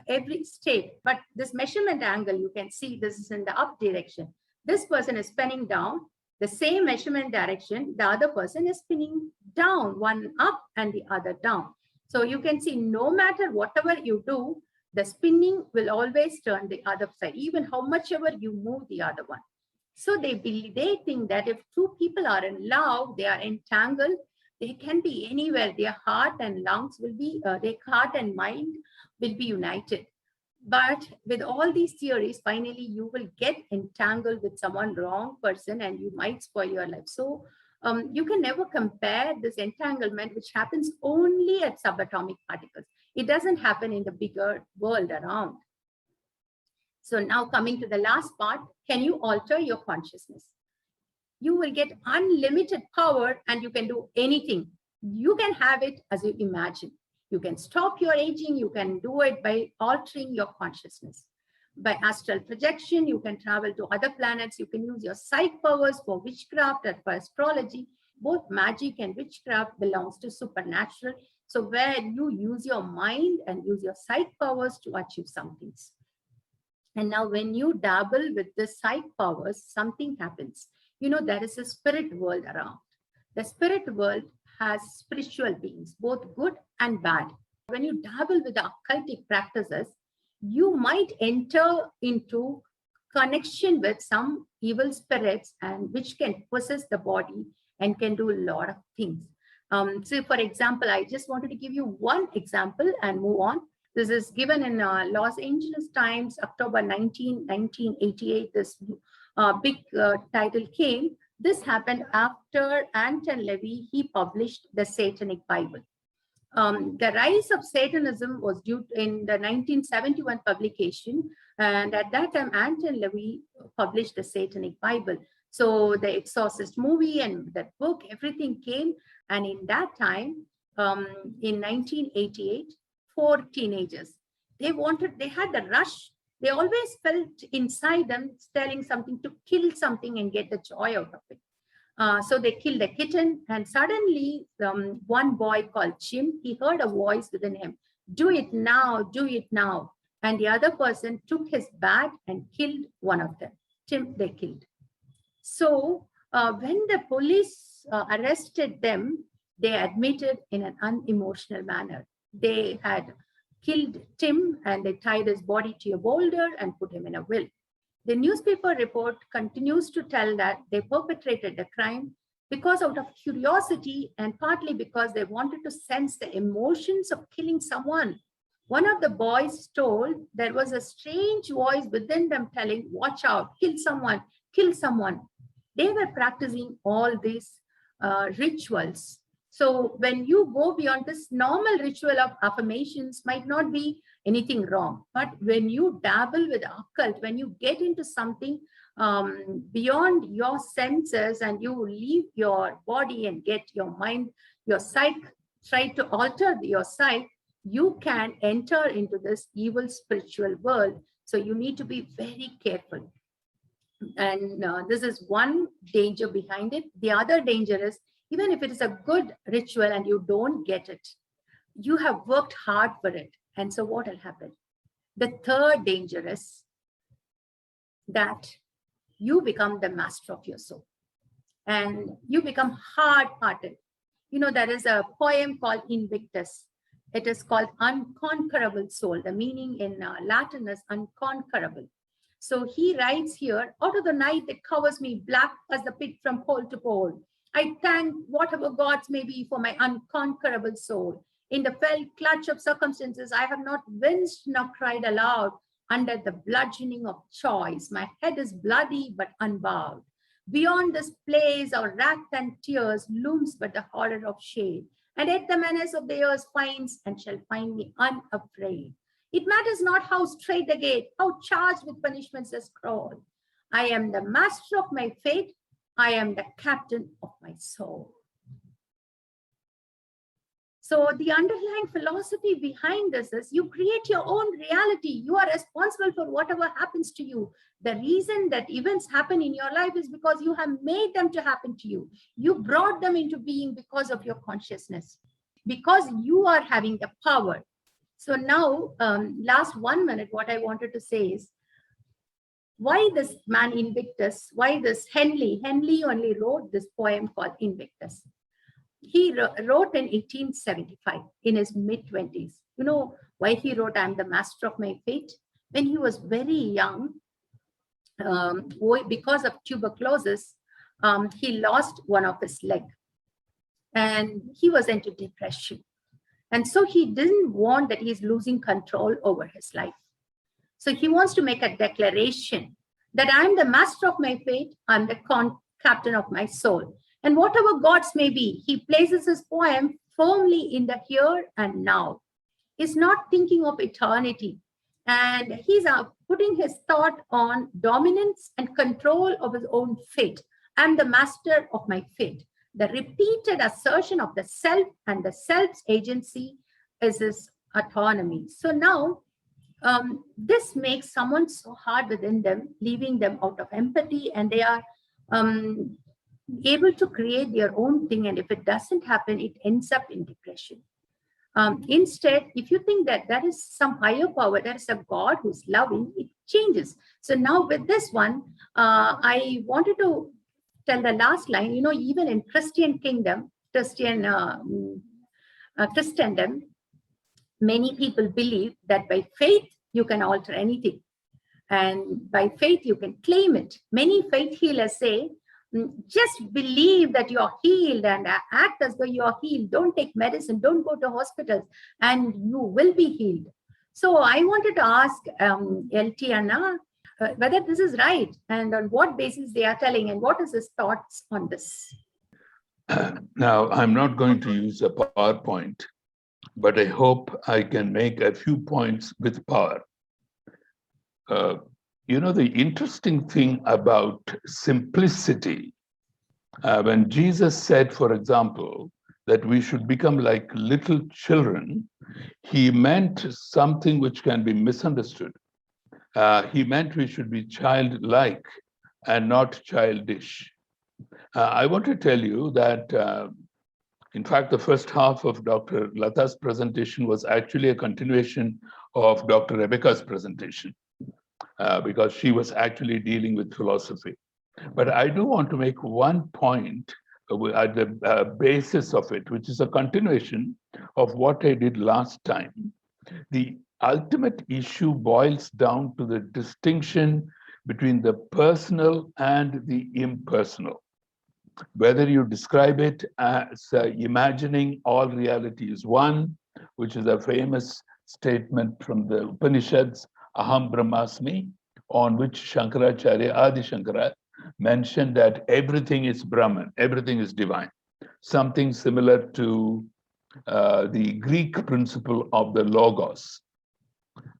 every state. But this measurement angle, you can see this is in the up direction. This person is spinning down. The same measurement direction, the other person is spinning down, one up and the other down. So you can see no matter whatever you do, the spinning will always turn the other side, even how much ever you move the other one. So they think that if two people are in love, they are entangled, they can be anywhere. Their heart and lungs will be, their heart and mind will be united. But with all these theories, finally, you will get entangled with someone wrong person and you might spoil your life. So you can never compare this entanglement, which happens only at subatomic particles. It doesn't happen in the bigger world around. So now coming to the last part, can you alter your consciousness? You will get unlimited power and you can do anything. You can have it as you imagine. You can stop your aging. You can do it by altering your consciousness. By astral projection, you can travel to other planets. You can use your psych powers for witchcraft and for astrology. Both magic and witchcraft belongs to supernatural. So where you use your mind and use your psych powers to achieve some things. And now when you dabble with the psych powers, something happens. You know, there is a spirit world around. The spirit world has spiritual beings, both good and bad. When you dabble with the occultic practices, you might enter into connection with some evil spirits and which can possess the body and can do a lot of things. So for example, I just wanted to give you one example and move on. This is given in Los Angeles Times, October 19, 1988. This big title came. This happened after Anton LaVey, he published the Satanic Bible. The rise of Satanism was due in the 1971 publication. And at that time, Anton LaVey published the Satanic Bible. So the Exorcist movie and that book, everything came. And in that time, in 1988, 4 teenagers, they had the rush. They always felt inside them telling something to kill something and get the joy out of it. So they killed a kitten, and suddenly one boy called Jim, he heard a voice within him, do it now, do it now. And the other person took his bat and killed one of them. Tim, they killed. So when the police arrested them, they admitted in an unemotional manner. They had killed Tim and they tied his body to a boulder and put him in a will. The newspaper report continues to tell that they perpetrated the crime because out of curiosity and partly because they wanted to sense the emotions of killing someone. One of the boys told there was a strange voice within them telling, watch out, kill someone, kill someone. They were practicing all these rituals. So when you go beyond this, normal ritual of affirmations might not be anything wrong. But when you dabble with occult, when you get into something beyond your senses and you leave your body and get your mind, your psyche, try to alter your psyche, you can enter into this evil spiritual world. So you need to be very careful. And this is one danger behind it. The other danger is, even if it is a good ritual and you don't get it, you have worked hard for it. And so what will happen? The third danger is that you become the master of your soul and you become hard-hearted. You know, there is a poem called Invictus. It is called Unconquerable Soul. The meaning in Latin is unconquerable. So he writes here, out of the night that covers me black as the pit from pole to pole, I thank whatever gods may be for my unconquerable soul. In the fell clutch of circumstances, I have not winced nor cried aloud under the bludgeoning of choice. My head is bloody but unbowed. Beyond this place of wrath and tears looms but the horror of shade. And yet the menace of the years finds and shall find me unafraid. It matters not how straight the gate, how charged with punishments the scroll. I am the master of my fate. I am the captain of my soul. So the underlying philosophy behind this is you create your own reality. You are responsible for whatever happens to you. The reason that events happen in your life is because you have made them to happen to you. You brought them into being because of your consciousness, because you are having the power. So now, last 1 minute, what I wanted to say is, why this man Invictus, why this Henley only wrote this poem called Invictus. He wrote in 1875 in his mid-20s. You know why he wrote, "I'm the master of my fate"? When he was very young, because of tuberculosis, he lost one of his leg and he was into depression. And so he didn't want that he's losing control over his life. So he wants to make a declaration that I'm the master of my fate, I'm the captain of my soul. And whatever gods may be, he places his poem firmly in the here and now. He's not thinking of eternity. And he's putting his thought on dominance and control of his own fate. I'm the master of my fate. The repeated assertion of the self and the self's agency is his autonomy. So now, this makes someone so hard within them, leaving them out of empathy, and they are able to create their own thing. And if it doesn't happen, it ends up in depression. Instead, if you think that there is some higher power, there is a God who's loving, it changes. So now with this one, I wanted to tell the last line. You know, even in Christian kingdom, Christendom, many people believe that by faith, you can alter anything. And by faith, you can claim it. Many faith healers say, just believe that you're healed and act as though you're healed. Don't take medicine, don't go to hospitals, and you will be healed. So I wanted to ask LT Anna whether this is right and on what basis they are telling, and what is his thoughts on this. Now, I'm not going to use a PowerPoint, but I hope I can make a few points with power. You know, the interesting thing about simplicity, when Jesus said, for example, that we should become like little children, he meant something which can be misunderstood. He meant we should be childlike and not childish. I want to tell you that, in fact, the first half of Dr. Lata's presentation was actually a continuation of Dr. Rebecca's presentation, because she was actually dealing with philosophy. But I do want to make one point at the basis of it, which is a continuation of what I did last time. The ultimate issue boils down to the distinction between the personal and the impersonal. Whether you describe it as imagining all reality is one, which is a famous statement from the Upanishads, Aham Brahmasmi, on which Shankaracharya, Adi Shankara, mentioned that everything is Brahman, everything is divine. Something similar to the Greek principle of the Logos.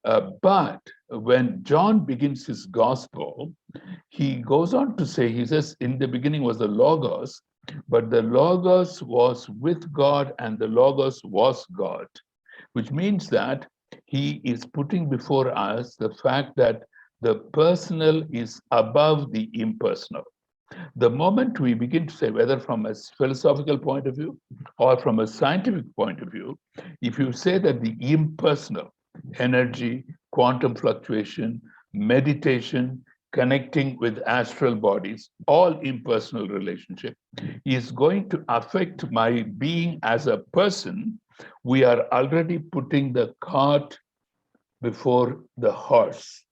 But when John begins his gospel, he goes on to say, he says, in the beginning was the Logos, but the Logos was with God and the Logos was God, which means that he is putting before us the fact that the personal is above the impersonal. The moment we begin to say, whether from a philosophical point of view or from a scientific point of view, if you say that the impersonal, energy, quantum fluctuation, meditation, connecting with astral bodies, all impersonal relationship, is going to affect my being as a person, we are already putting the cart before the horse.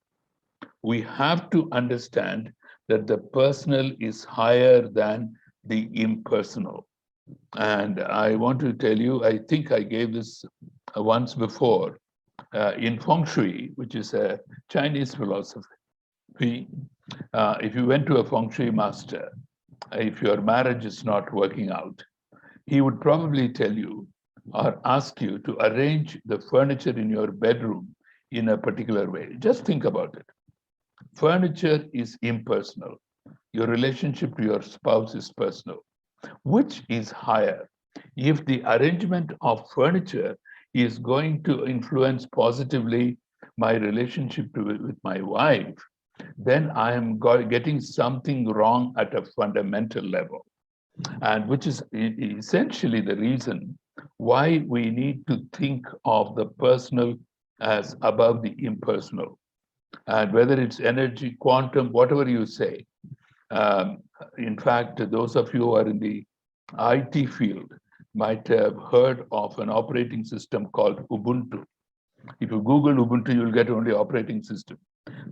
We have to understand that the personal is higher than the impersonal. And I want to tell you, I think I gave this once before, in Feng Shui, which is a Chinese philosophy. If you went to a Feng Shui master, if your marriage is not working out, he would probably tell you or ask you to arrange the furniture in your bedroom in a particular way. Just think about it. Furniture is impersonal. Your relationship to your spouse is personal. Which is higher, If the arrangement of furniture is going to influence positively my relationship with my wife, then I am getting something wrong at a fundamental level. And which is essentially the reason why we need to think of the personal as above the impersonal. And whether it's energy, quantum, whatever you say. In fact, those of you who are in the IT field might have heard of an operating system called Ubuntu. If you Google Ubuntu, you'll get only operating system.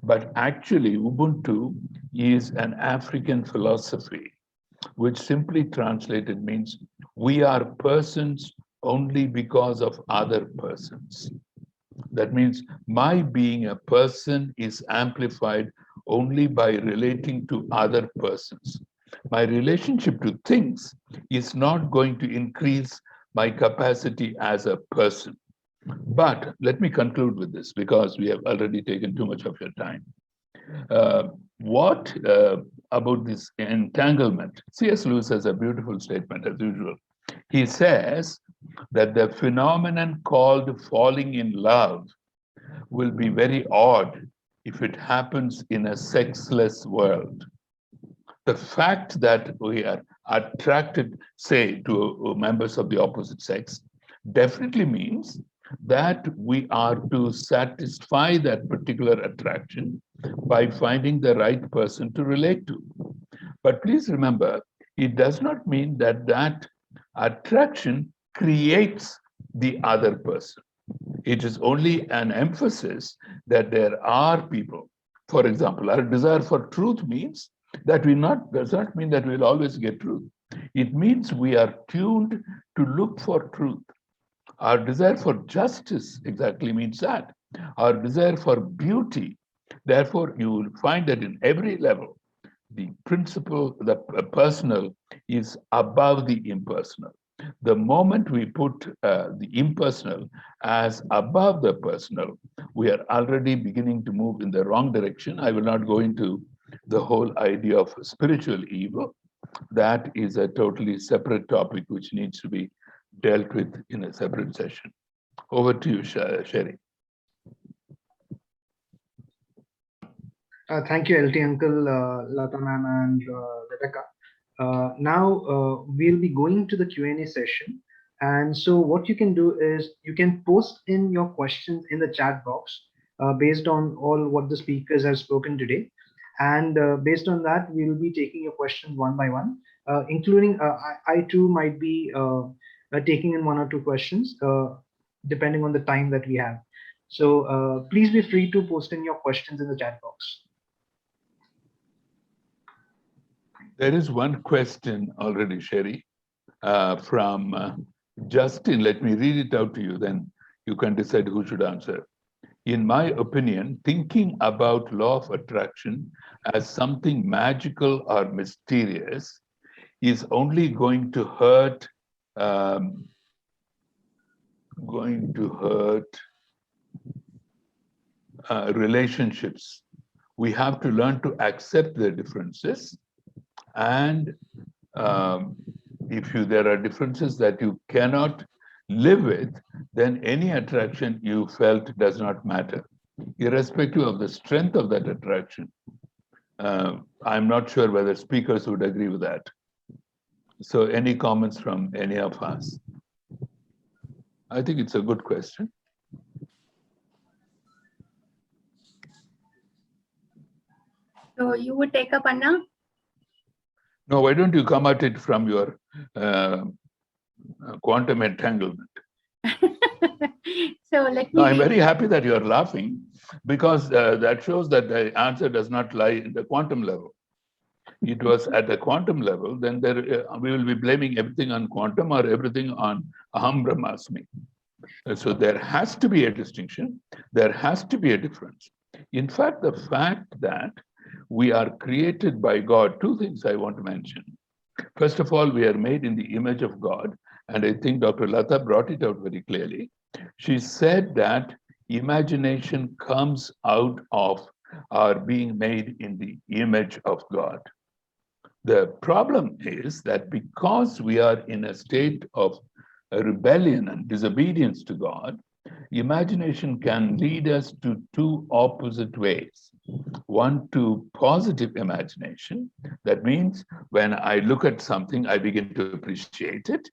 But actually, Ubuntu is an African philosophy, which simply translated means we are persons only because of other persons. That means my being a person is amplified only by relating to other persons. My relationship to things is not going to increase my capacity as a person. But let me conclude with this because we have already taken too much of your time. What about this entanglement? C.S. Lewis has a beautiful statement as usual. He says that the phenomenon called falling in love will be very odd if it happens in a sexless world. The fact that we are attracted, say, to members of the opposite sex definitely means that we are to satisfy that particular attraction by finding the right person to relate to. But please remember, it does not mean that that attraction creates the other person. It is only an emphasis that there are people. For example, our desire for truth means that does not mean that we'll always get truth. It means we are tuned to look for truth. Our desire for justice exactly means that. Our desire for beauty. Therefore, you will find that in every level, the principle, the personal is above the impersonal. The moment we put the impersonal as above the personal, we are already beginning to move in the wrong direction. I will not go into the whole idea of spiritual evil. That is a totally separate topic which needs to be dealt with in a separate session. Over to you, Sherry. Thank you, LT Uncle, Lata ma'am, and Rebecca. Now we'll be going to the Q&A session. And so what you can do is you can post in your questions in the chat box based on all what the speakers have spoken today. And based on that, we will be taking your questions one by one, including I too might be taking in one or two questions, depending on the time that we have. So please be free to post in your questions in the chat box. There is one question already, Sherry, from Justin. Let me read it out to you, then you can decide who should answer. In my opinion, thinking about law of attraction as something magical or mysterious is only going to hurt relationships. We have to learn to accept the differences, and if there are differences that you cannot live with, then any attraction you felt does not matter, irrespective of the strength of that attraction. I'm not sure whether speakers would agree with that. So any comments from any of us? I think it's a good question. So you would take up, Anna? No, why don't you come at it from your quantum entanglement? So let me. No, I'm very happy that you're laughing, because that shows that the answer does not lie in the quantum level. It was at the quantum level, then we will be blaming everything on quantum or everything on Aham Brahmasmi. So there has to be a distinction. There has to be a difference. In fact, the fact that we are created by God, two things I want to mention. First of all, we are made in the image of God. And I think Dr. Lata brought it out very clearly. She said that imagination comes out of our being made in the image of God. The problem is that because we are in a state of rebellion and disobedience to God, imagination can lead us to two opposite ways. One, to positive imagination. That means when I look at something, I begin to appreciate it.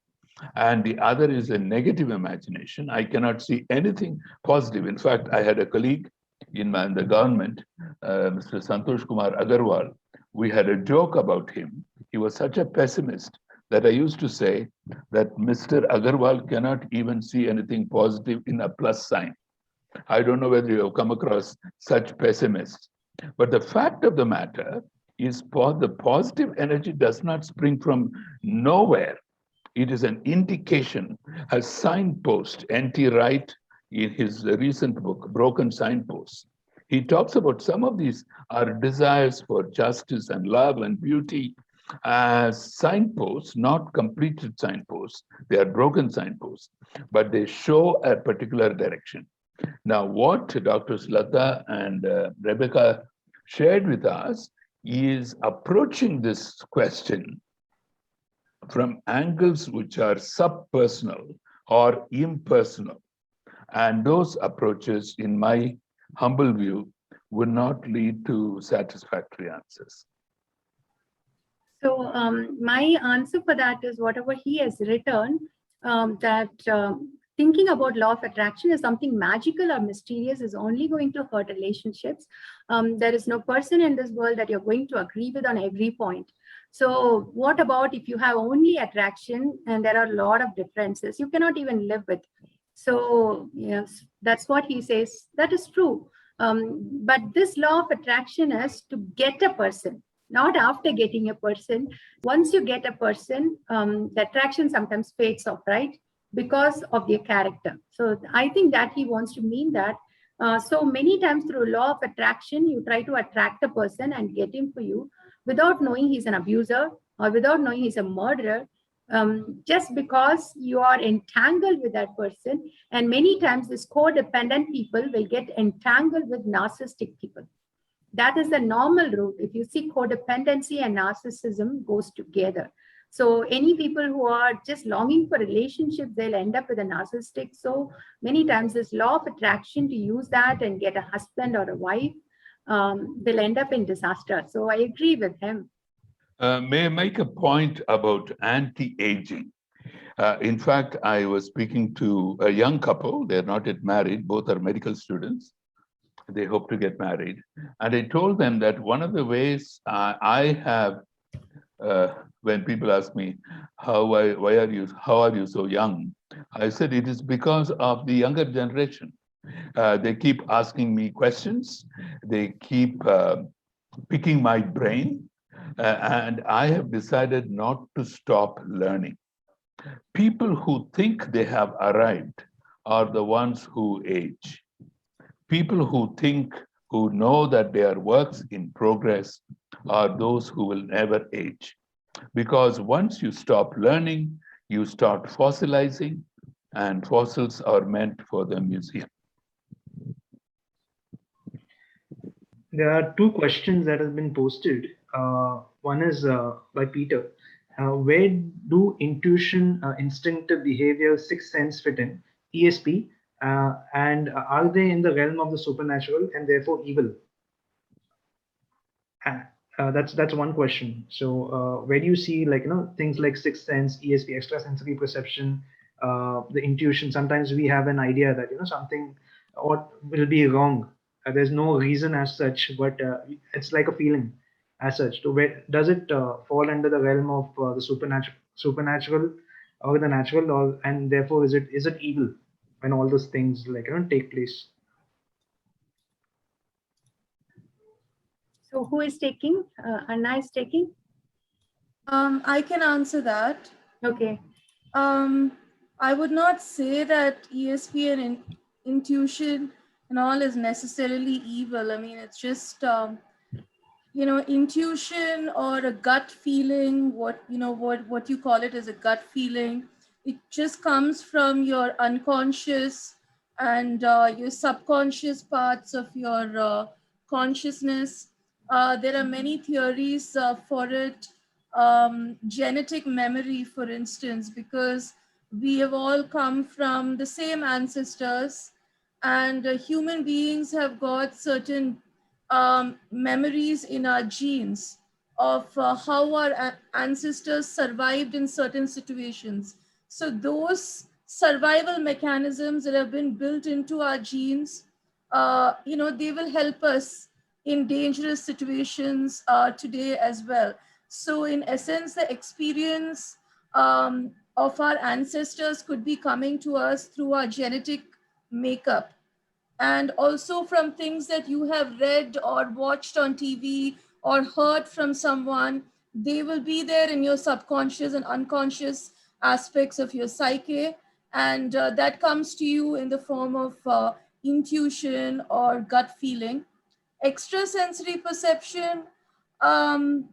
And the other is a negative imagination. I cannot see anything positive. In fact, I had a colleague in the government, Mr. Santosh Kumar Agarwal. We had a joke about him. He was such a pessimist that I used to say that Mr. Agarwal cannot even see anything positive in a plus sign. I don't know whether you have come across such pessimists. But the fact of the matter is the positive energy does not spring from nowhere. It is an indication, a signpost. N.T. Wright, in his recent book, Broken Signposts, he talks about some of these are desires for justice and love and beauty as signposts, not completed signposts. They are broken signposts, but they show a particular direction. Now, what Dr. Lata and Rebecca shared with us is approaching this question from angles which are subpersonal or impersonal. And those approaches, in my humble view, would not lead to satisfactory answers. So my answer for that is whatever he has written, that thinking about law of attraction is something magical or mysterious is only going to hurt relationships. There is no person in this world that you're going to agree with on every point. So what about if you have only attraction and there are a lot of differences you cannot even live with? So yes, that's what he says. That is true. But this law of attraction is to get a person, not after getting a person. Once you get a person, the attraction sometimes fades off, right? Because of their character. So I think that he wants to mean that. So many times through law of attraction, you try to attract a person and get him for you without knowing he's an abuser or without knowing he's a murderer, just because you are entangled with that person. And many times these codependent people will get entangled with narcissistic people. That is the normal route. If you see, codependency and narcissism goes together. So any people who are just longing for relationships, they'll end up with a narcissistic. So many times this law of attraction, to use that and get a husband or a wife, they'll end up in disaster. So I agree with him. May I make a point about anti-aging? In fact, I was speaking to a young couple. They're not yet married. Both are medical students. They hope to get married. And I told them that one of the ways I have, when people ask me, how are you so young? I said, it is because of the younger generation. They keep asking me questions. They keep picking my brain. And I have decided not to stop learning. People who think they have arrived are the ones who age. People who know that they are works in progress are those who will never age. Because once you stop learning, you start fossilizing, and fossils are meant for the museum. There are two questions that have been posted. One is by Peter. Where do intuition, instinctive behavior, sixth sense fit in? ESP, and are they in the realm of the supernatural and therefore evil? That's one question. So where do you see, like, things like sixth sense, ESP, extrasensory perception, the intuition? Sometimes we have an idea that something will be wrong. There's no reason as such, but it's like a feeling as such. So where does it fall under the realm of the supernatural or the natural, and therefore is it evil when all those things take place? So who is taking? Anna is taking? I can answer that. Okay. I would not say that ESP and intuition and all is necessarily evil. I mean, it's just, intuition or a gut feeling, what you call it as a gut feeling. It just comes from your unconscious and your subconscious parts of your consciousness. There are many theories for it. genetic memory, for instance, because we have all come from the same ancestors, and human beings have got certain memories in our genes of how our ancestors survived in certain situations. So those survival mechanisms that have been built into our genes, they will help us in dangerous situations today as well. So in essence, the experience of our ancestors could be coming to us through our genetic makeup, and also from things that you have read or watched on TV or heard from someone. They will be there in your subconscious and unconscious aspects of your psyche, and that comes to you in the form of intuition or gut feeling. Extrasensory perception um,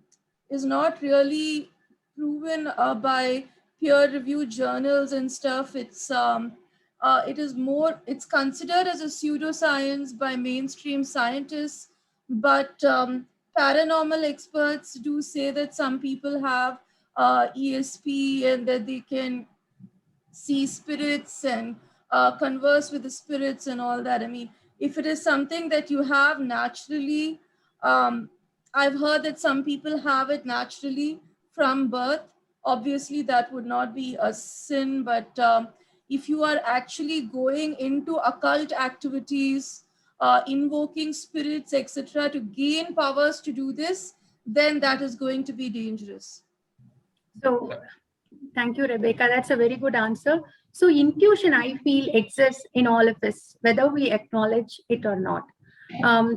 is not really proven by peer-reviewed journals and stuff. It's considered as a pseudoscience by mainstream scientists, but paranormal experts do say that some people have ESP and that they can see spirits and converse with the spirits and all that. I mean, if it is something that you have naturally, um, I've heard that some people have it naturally from birth. Obviously, that would not be a sin, but if you are actually going into occult activities, invoking spirits, etc., to gain powers to do this, then that is going to be dangerous. So thank you, Rebecca. That's a very good answer. So intuition, I feel, exists in all of us, whether we acknowledge it or not.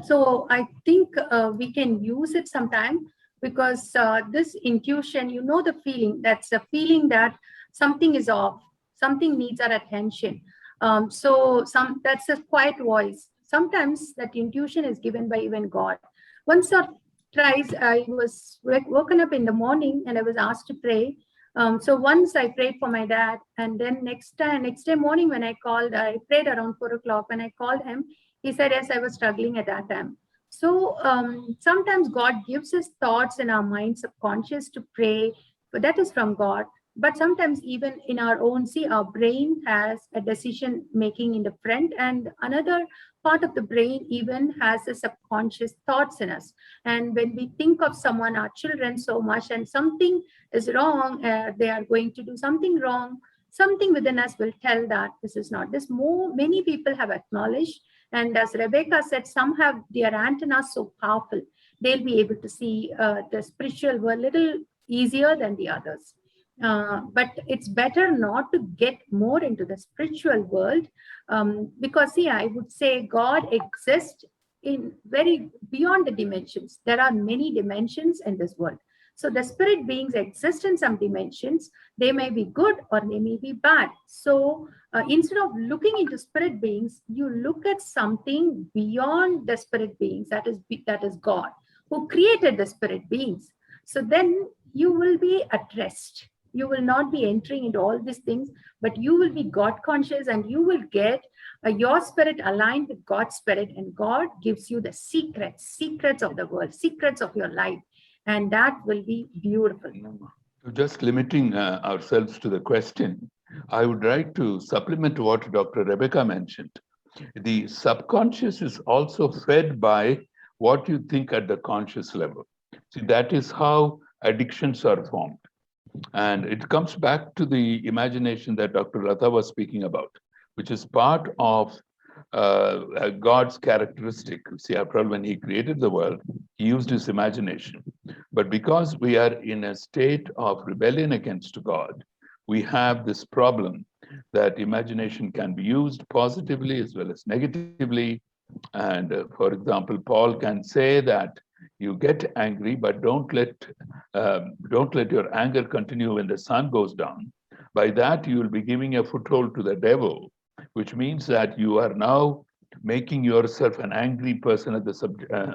So I think we can use it sometime, because this intuition, the feeling, that's a feeling that something is off, something needs our attention. That's a quiet voice. Sometimes that intuition is given by even God. Once or twice, I was woken up in the morning and I was asked to pray. So once I prayed for my dad, and then next day morning when I prayed around 4 o'clock. When I called him, he said, yes, I was struggling at that time. So sometimes God gives us thoughts in our mind, subconscious, to pray, but that is from God. But sometimes even in our own, our brain has a decision making in the front, and another part of the brain even has the subconscious thoughts in us. And when we think of someone, our children, so much, and something is wrong, they are going to do something wrong, something within us will tell that this is not. Many people have acknowledged, and as Rebecca said, some have their antennas so powerful, they'll be able to see the spiritual world a little easier than the others. But it's better not to get more into the spiritual world, because I would say God exists in very beyond the dimensions. There are many dimensions in this world. So the spirit beings exist in some dimensions. They may be good or they may be bad. So instead of looking into spirit beings, you look at something beyond the spirit beings, that is God, who created the spirit beings. So then you will be at rest. You will not be entering into all these things, but you will be God conscious, and you will get your spirit aligned with God's spirit, and God gives you the secrets of the world, secrets of your life, and that will be beautiful. Just limiting ourselves to the question, I would like to supplement what Dr. Rebecca mentioned. The subconscious is also fed by what you think at the conscious level. See, that is how addictions are formed. And it comes back to the imagination that Dr. Lata was speaking about, which is part of God's characteristic. See, after all, when he created the world, he used his imagination. But because we are in a state of rebellion against God, we have this problem that imagination can be used positively as well as negatively. And for example, Paul can say that you get angry, but don't let your anger continue when the sun goes down. By that, you will be giving a foothold to the devil, which means that you are now making yourself an angry person at the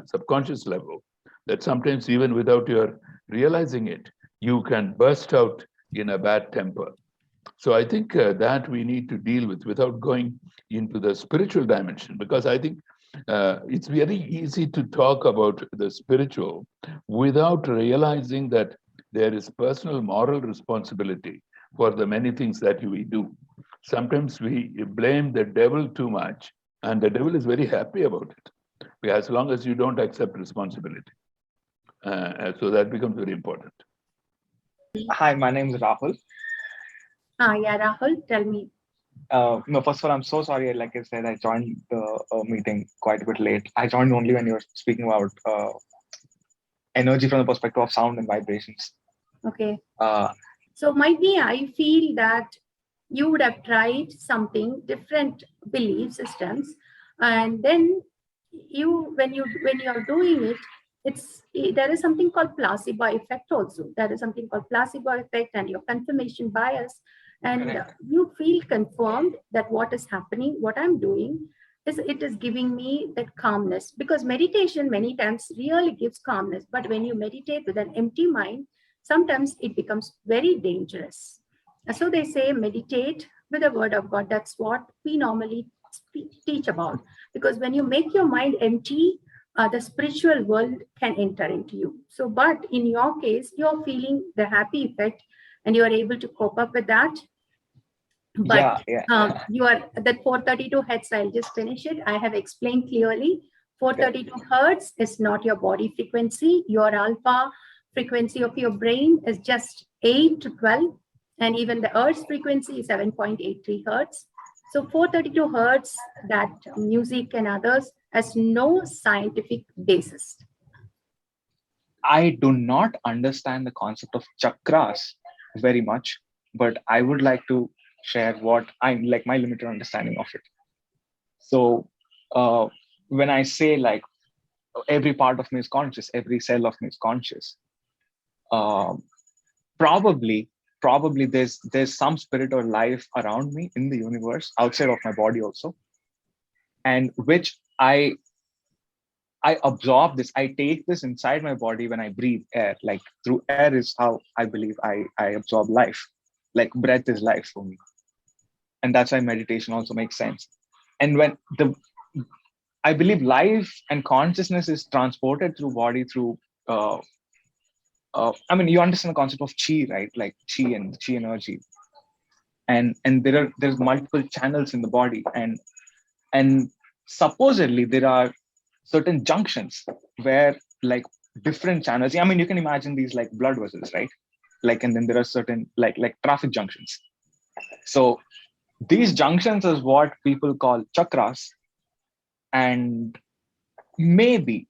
subconscious level, that sometimes even without your realizing it, you can burst out in a bad temper. So I think that we need to deal with without going into the spiritual dimension, because I think it's very easy to talk about the spiritual without realizing that there is personal moral responsibility for the many things that we do. Sometimes we blame the devil too much, and the devil is very happy about it, as long as you don't accept responsibility. So that becomes very important. Hi, my name is Rahul. Yeah, Rahul, tell me. No, first of all, I'm so sorry. Like I said, I joined the meeting quite a bit late. I joined only when you were speaking about energy from the perspective of sound and vibrations. Okay. Uh, So might be I feel that you would have tried something different belief systems, and then when you're doing it, there is something called placebo effect also. There is something called placebo effect and your confirmation bias, and Correct. you feel confirmed that what is happening, what I'm doing it is giving me that calmness, because meditation many times really gives calmness, but when you meditate with an empty mind, sometimes it becomes very dangerous. So they say meditate with the word of God. That's what we normally teach about, because when you make your mind empty, the spiritual world can enter into you. So, but in your case, you're feeling the happy effect and you are able to cope up with that. But you are that 432 hertz, I'll just finish it. I have explained clearly. 432 hertz is not your body frequency. Your alpha frequency of your brain is just 8 to 12. And even the Earth's frequency is 7.83 hertz. So 432 hertz, that music and others, has no scientific basis. I do not understand the concept of chakras very much, but I would like to share what I'm like my limited understanding of it. So when I say like every part of me is conscious, every cell of me is conscious, probably there's some spirit or life around me in the universe, outside of my body also, and which I absorb this. I take this inside my body when I breathe air. Like through air is how I believe I absorb life. Like breath is life for me. And that's why meditation also makes sense. And when I believe life and consciousness is transported through body through, I mean, you understand the concept of chi, right? Like chi and chi energy. And there's multiple channels in the body. And supposedly there are certain junctions where like different channels, I mean, you can imagine these like blood vessels, right? Like, and then there are certain like traffic junctions. So these junctions is what people call chakras. And maybe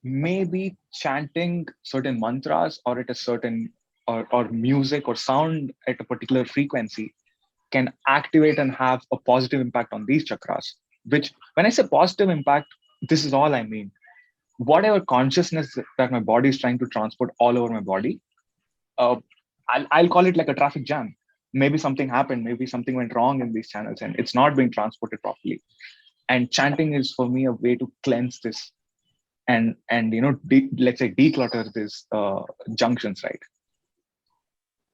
chanting certain mantras or at a certain or music or sound at a particular frequency can activate and have a positive impact on these chakras. Which, when I say positive impact, this is all I mean. Whatever consciousness that my body is trying to transport all over my body, I'll call it like a traffic jam. Maybe something happened, maybe something went wrong in these channels and it's not being transported properly. And chanting is for me a way to cleanse this and let's say declutter these junctions, right?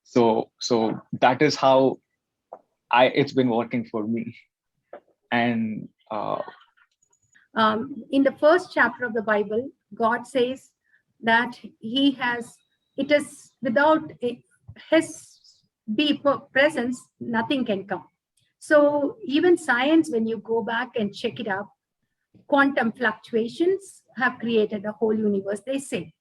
So that is how it's been working for me. And in the first chapter of the Bible, God says that it is without his presence, nothing can come. So even science, when you go back and check it up, quantum fluctuations have created the whole universe, they say.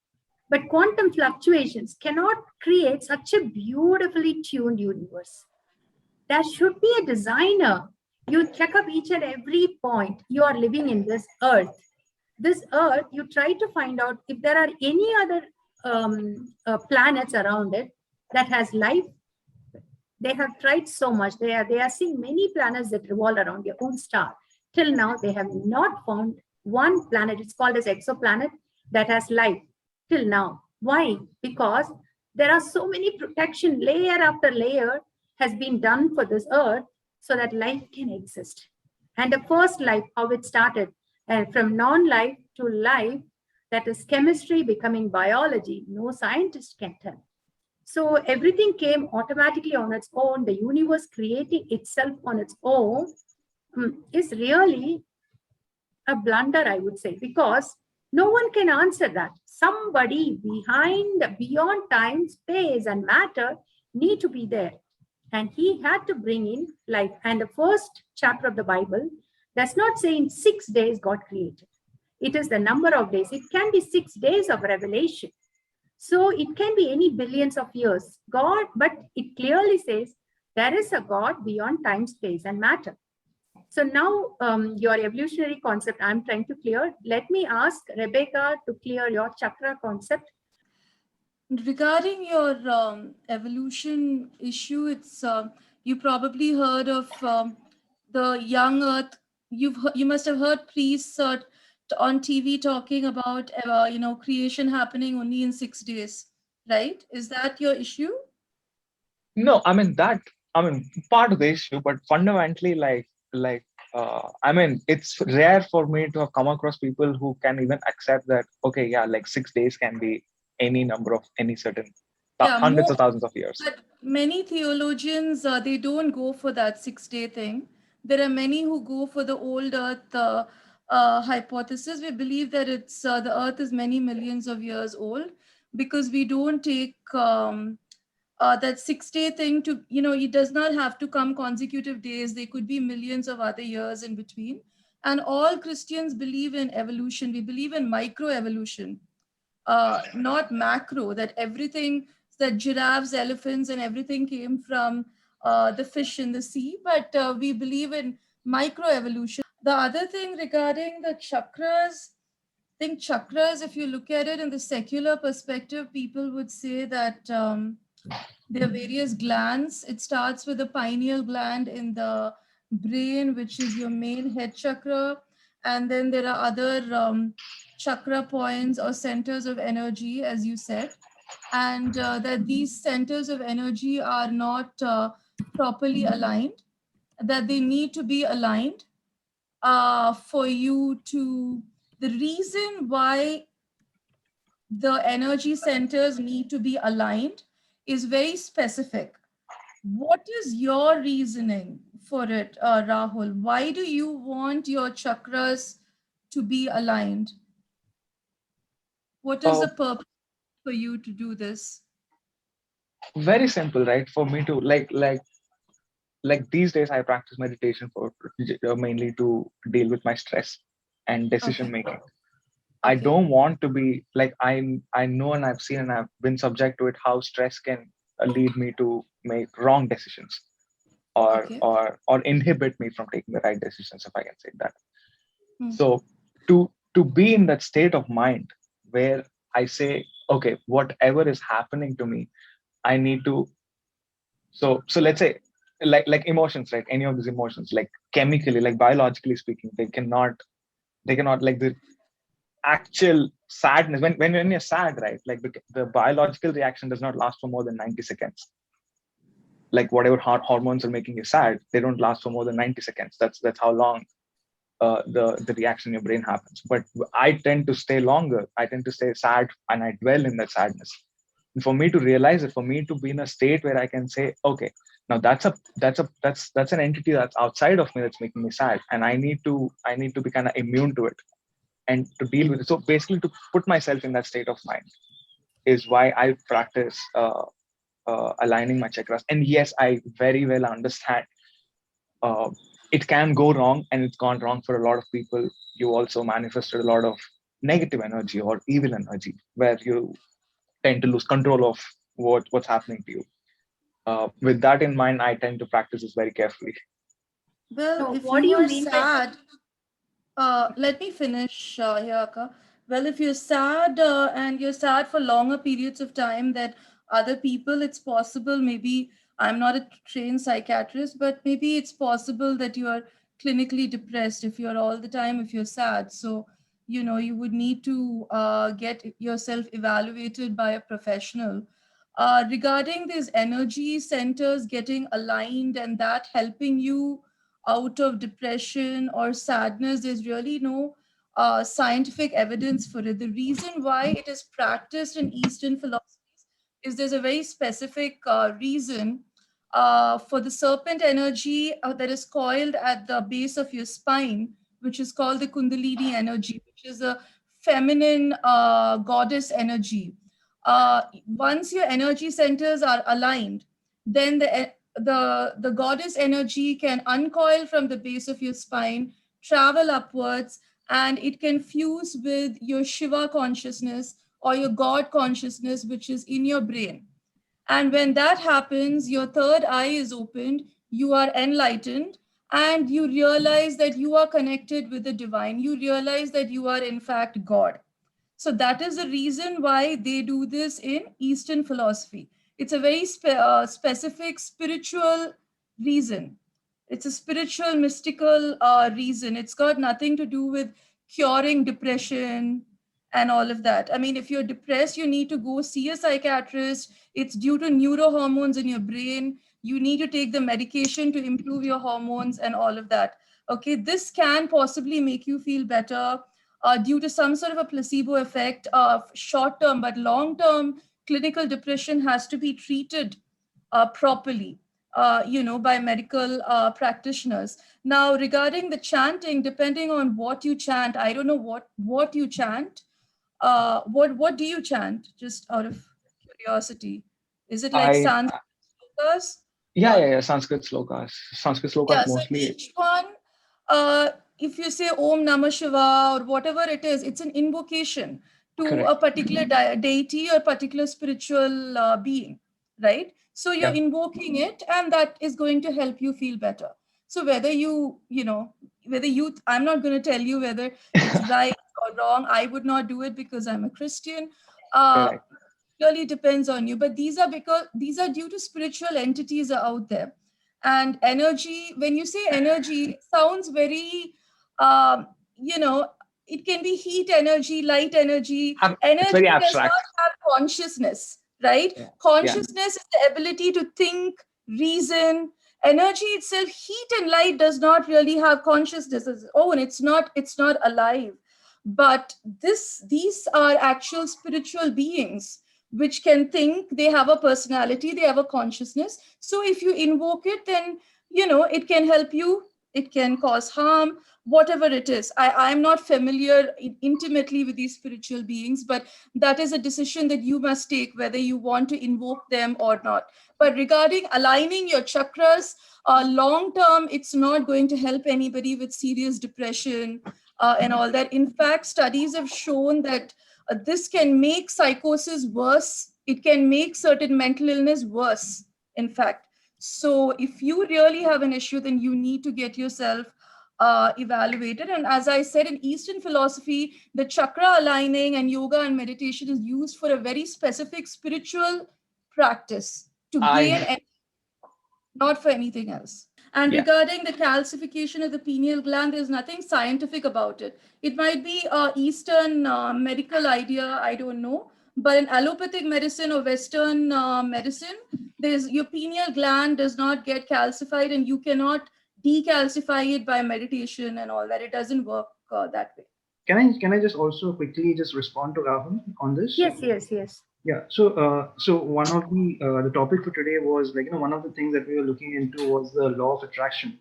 But quantum fluctuations cannot create such a beautifully tuned universe. There should be a designer. You check up each and every point. You are living in this earth. This earth, you try to find out if there are any other planets around it that has life. They have tried so much. They are seeing many planets that revolve around their own star. Till now, they have not found one planet. It's called as exoplanet that has life. Till now. Why? Because there are so many protection, layer after layer has been done for this earth so that life can exist. And the first life, how it started, and from non-life to life, that is chemistry becoming biology, no scientist can tell. So everything came automatically on its own. The universe creating itself on its own is really a blunder, I would say, because No one can answer that. Somebody beyond time, space, and matter need to be there. And he had to bring in life. And the first chapter of the Bible does not say in 6 days God created. It is the number of days. It can be 6 days of revelation. So it can be any billions of years. God, but it clearly says there is a God beyond time, space, and matter. So now your evolutionary concept I'm trying to clear. Let me ask Rebecca to clear your chakra concept. Regarding your evolution issue, it's you probably heard of the young Earth. You must have heard priests on TV talking about creation happening only in 6 days, right? Is that your issue? No, I mean part of the issue, but fundamentally, I mean, it's rare for me to have come across people who can even accept that. Okay, yeah, like 6 days can be any number of any certain hundreds of thousands of years. But many theologians they don't go for that 6-day thing. There are many who go for the old Earth hypothesis. We believe that it's the Earth is many millions of years old because we don't take that 6-day thing to, it does not have to come consecutive days. There could be millions of other years in between. And all Christians believe in evolution. We believe in microevolution, not macro, that everything, that giraffes, elephants, and everything came from the fish in the sea. But we believe in microevolution. The other thing regarding the chakras, I think chakras, if you look at it in the secular perspective, people would say that there are various glands. It starts with the pineal gland in the brain, which is your main head chakra. And then there are other chakra points or centers of energy, as you said. And that these centers of energy are not properly aligned, that they need to be aligned for you to, the reason why the energy centers need to be aligned is very specific. What is your reasoning for it, Rahul? Why do you want your chakras to be aligned? What is the purpose for you to do this? Very simple, right? For me to like these days, I practice meditation for mainly to deal with my stress and decision making. I don't want to be like I know and I've seen and I've been subject to it how stress can lead me to make wrong decisions or inhibit me from taking the right decisions, if I can say that. So to be in that state of mind where I say, okay, whatever is happening to me, I need to. So let's say like emotions, right? Any of these emotions, like chemically, like biologically speaking, they cannot like the actual sadness when you're sad, right? Like the biological reaction does not last for more than 90 seconds. Like whatever hormones are making you sad, they don't last for more than 90 seconds. That's how long the reaction in your brain happens. But I tend to stay longer. I tend to stay sad and I dwell in that sadness. And for me to realize it, for me to be in a state where I can say, okay, now that's an entity that's outside of me that's making me sad, and I need to be kind of immune to it and to deal with it. So basically, to put myself in that state of mind is why I practice aligning my chakras. And yes, I very well understand it can go wrong, and it's gone wrong for a lot of people. You also manifested a lot of negative energy or evil energy where you tend to lose control of what's happening to you. With that in mind, I tend to practice this very carefully. Well, if you are sad, let me finish here, Akka. Well, if you're sad and you're sad for longer periods of time that other people, it's possible, maybe I'm not a trained psychiatrist, but maybe it's possible that you are clinically depressed if you're all the time, if you're sad. So, you would need to get yourself evaluated by a professional. Regarding these energy centers getting aligned and that helping you out of depression or sadness, there's really no scientific evidence for it. The reason why it is practiced in Eastern philosophies is there's a very specific reason for the serpent energy that is coiled at the base of your spine, which is called the Kundalini energy, which is a feminine goddess energy. Once your energy centers are aligned, then the goddess energy can uncoil from the base of your spine, travel upwards, and it can fuse with your Shiva consciousness or your God consciousness, which is in your brain. And when that happens, your third eye is opened, you are enlightened, and you realize that you are connected with the divine. You realize that you are, in fact, God. So that is the reason why they do this in Eastern philosophy. It's a very specific spiritual reason. It's a spiritual, mystical reason. It's got nothing to do with curing depression and all of that. I mean, if you're depressed, you need to go see a psychiatrist. It's due to neurohormones in your brain. You need to take the medication to improve your hormones and all of that. Okay, this can possibly make you feel better due to some sort of a placebo effect of short term, but long term clinical depression has to be treated properly, by medical practitioners. Now, regarding the chanting, depending on what you chant, I don't know what you chant. What do you chant? Just out of curiosity, is it like I Sanskrit slokas? yeah, Sanskrit slokas. Sanskrit slokas Yeah, so mostly. each one, uh, if you say Om Namah Shiva or whatever it is, it's an invocation to Correct. a particular deity or particular spiritual being, right? So you're Yeah. invoking it, and that is going to help you feel better. So whether I'm not going to tell you whether it's right or wrong. I would not do it because I'm a Christian. Uh, Correct. Really depends on you, but these are due to spiritual entities are out there. And energy, when you say energy, it sounds very um, you know it can be heat energy, light energy. It's very Energy does abstract. not have consciousness, right? Yeah. Yeah. Consciousness is the ability to think, reason. Energy itself, heat and light, does not really have consciousness. Oh, and it's not alive. But these are actual spiritual beings which can think. They have a personality, they have a consciousness. So if you invoke it, then it can help you, it can cause harm, whatever it is. I'm not familiar intimately with these spiritual beings, but that is a decision that you must take, whether you want to invoke them or not. But regarding aligning your chakras, long term, it's not going to help anybody with serious depression and all that. In fact, studies have shown that this can make psychosis worse. It can make certain mental illness worse, in fact. So if you really have an issue, then you need to get yourself evaluated. And as I said, in Eastern philosophy, the chakra aligning and yoga and meditation is used for a very specific spiritual practice to gain, not for anything else. And Yeah. regarding the calcification of the pineal gland, there's nothing scientific about it. It might be a Eastern medical idea, I don't know. But in allopathic medicine or Western medicine, your pineal gland does not get calcified, and you cannot decalcify it by meditation and all that. It doesn't work that way. Can I just also quickly just respond to Rahul on this? Yes. Yeah. So one of the topic for today was, like, one of the things that we were looking into was the law of attraction.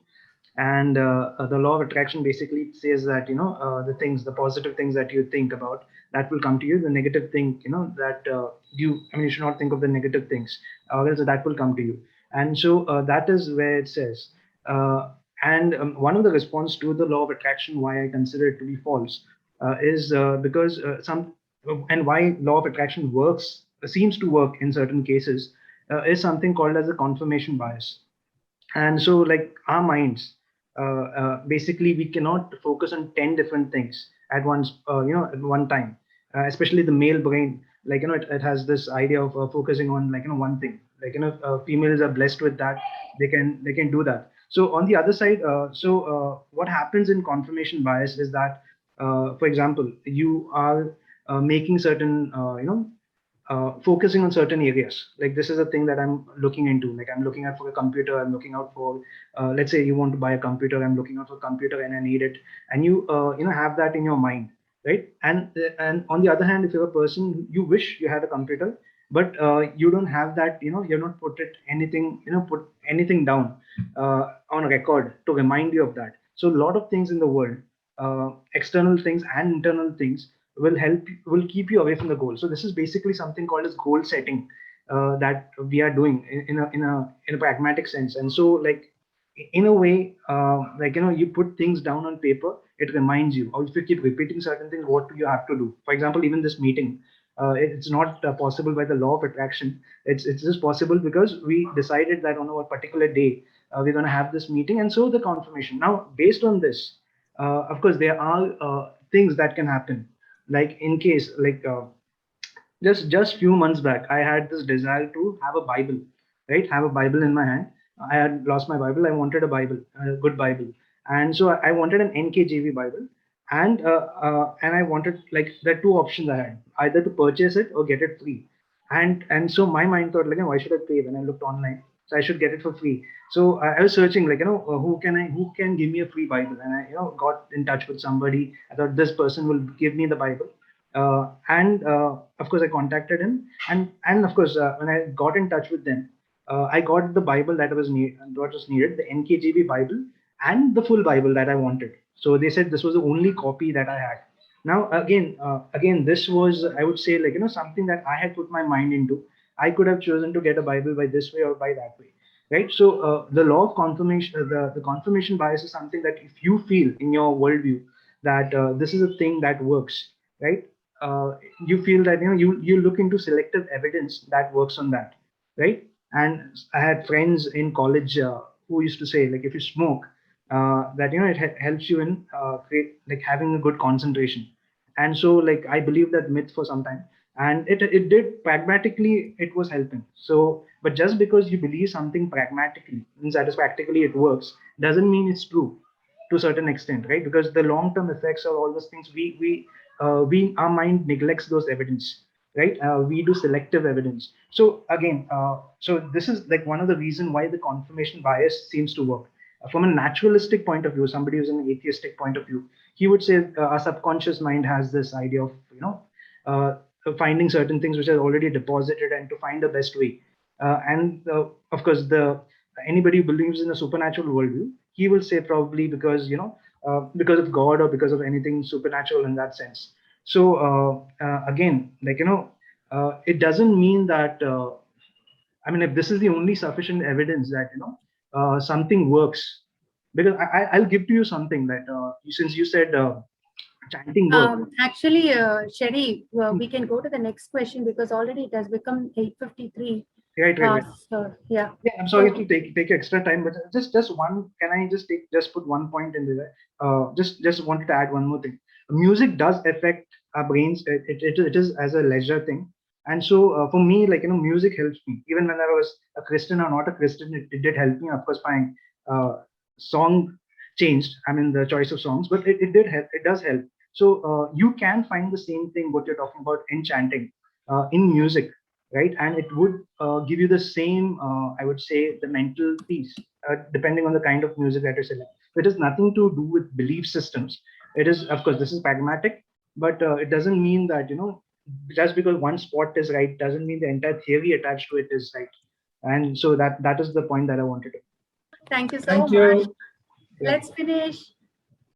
And the law of attraction basically says that the positive things that you think about, that will come to you. The negative thing, that you should not think of the negative things, else that will come to you. And so that is where it says. And one of the response to the law of attraction, why I consider it to be false, is because and why law of attraction seems to work in certain cases, is something called as a confirmation bias. And so, like, our minds, basically we cannot focus on 10 different things at once, at one time, especially the male brain. Like, it has this idea of focusing on, like, one thing. Like, females are blessed with that. They can do that. So on the other side, what happens in confirmation bias is that, for example, you are making certain focusing on certain areas. Like, this is a thing that I'm looking into. Like, I'm looking out for a computer. I'm looking out for, let's say you want to buy a computer. I'm looking out for a computer and I need it. And you have that in your mind, right? And on the other hand, if you're a person, you wish you had a computer, but you don't have that. You're not put anything down on record to remind you of that. So a lot of things in the world, external things and internal things, will keep you away from the goal. So this is basically something called as goal setting that we are doing in a pragmatic sense. And so, like, in a way, like, you put things down on paper, it reminds you, or if you keep repeating certain things, what do you have to do? For example, even this meeting, it's not possible by the law of attraction. It's just possible because we decided that on a particular day we're going to have this meeting, and so the confirmation. Now, based on this, of course, there are things that can happen. Like, in case, like, just few months back, I had this desire to have a Bible, right? Have a Bible in my hand. I had lost my Bible. I wanted a Bible, a good Bible, and so I wanted an NKJV Bible, and I wanted, like, there are two options I had: either to purchase it or get it free. And so my mind thought, like, why should I pay when I looked online? So I should get it for free. So I was searching, like, who can give me a free Bible, and I got in touch with somebody. I thought this person will give me the Bible. And of course I contacted him, and of course when I got in touch with them, I got the Bible that was needed, the NKJV Bible, and the full Bible that I wanted. So they said this was the only copy that I had. Now again, this was, I would say, like, something that I had put my mind into. I could have chosen to get a Bible by this way or by that way, right? So the law of confirmation, the confirmation bias is something that if you feel in your worldview that this is a thing that works, right? You feel that you look into selective evidence that works on that, right? And I had friends in college who used to say, like, if you smoke, that it helps you in like having a good concentration. And so, like, I believed that myth for some time, and it did pragmatically, it was helping. So, but just because you believe something pragmatically, means that is practically it works, doesn't mean it's true to a certain extent, right? Because the long-term effects of all those things, our mind neglects those evidence, right? We do selective evidence. So again, so this is like one of the reason why the confirmation bias seems to work. From a naturalistic point of view, somebody who's an atheistic point of view, he would say our subconscious mind has this idea of uh, finding certain things which are already deposited and to find the best way. And of course, the anybody who believes in a supernatural worldview, he will say probably because because of God or because of anything supernatural in that sense. So again, like, it doesn't mean that I mean, if this is the only sufficient evidence that something works, because I'll give to you something that since you said chanting work. Actually, Sherry, we can go to the next question because already it has become 8:53. Right. So, yeah. Yeah, I'm sorry to take extra time, but just one. Can I just put one point in there? Just wanted to add one more thing. Music does affect our brains. It is as a leisure thing, and so for me, like, music helps me. Even when I was a Christian or not a Christian, it did help me. Of course, my song changed. I mean, the choice of songs, but it did help. It does help. So you can find the same thing what you're talking about in chanting, in music, right? And it would give you the same, I would say, the mental peace, depending on the kind of music that you select. It has nothing to do with belief systems. It is, of course, this is pragmatic, but it doesn't mean that, just because one spot is right, doesn't mean the entire theory attached to it is right. And so that is the point that I wanted to. Thank you so much. Let's finish.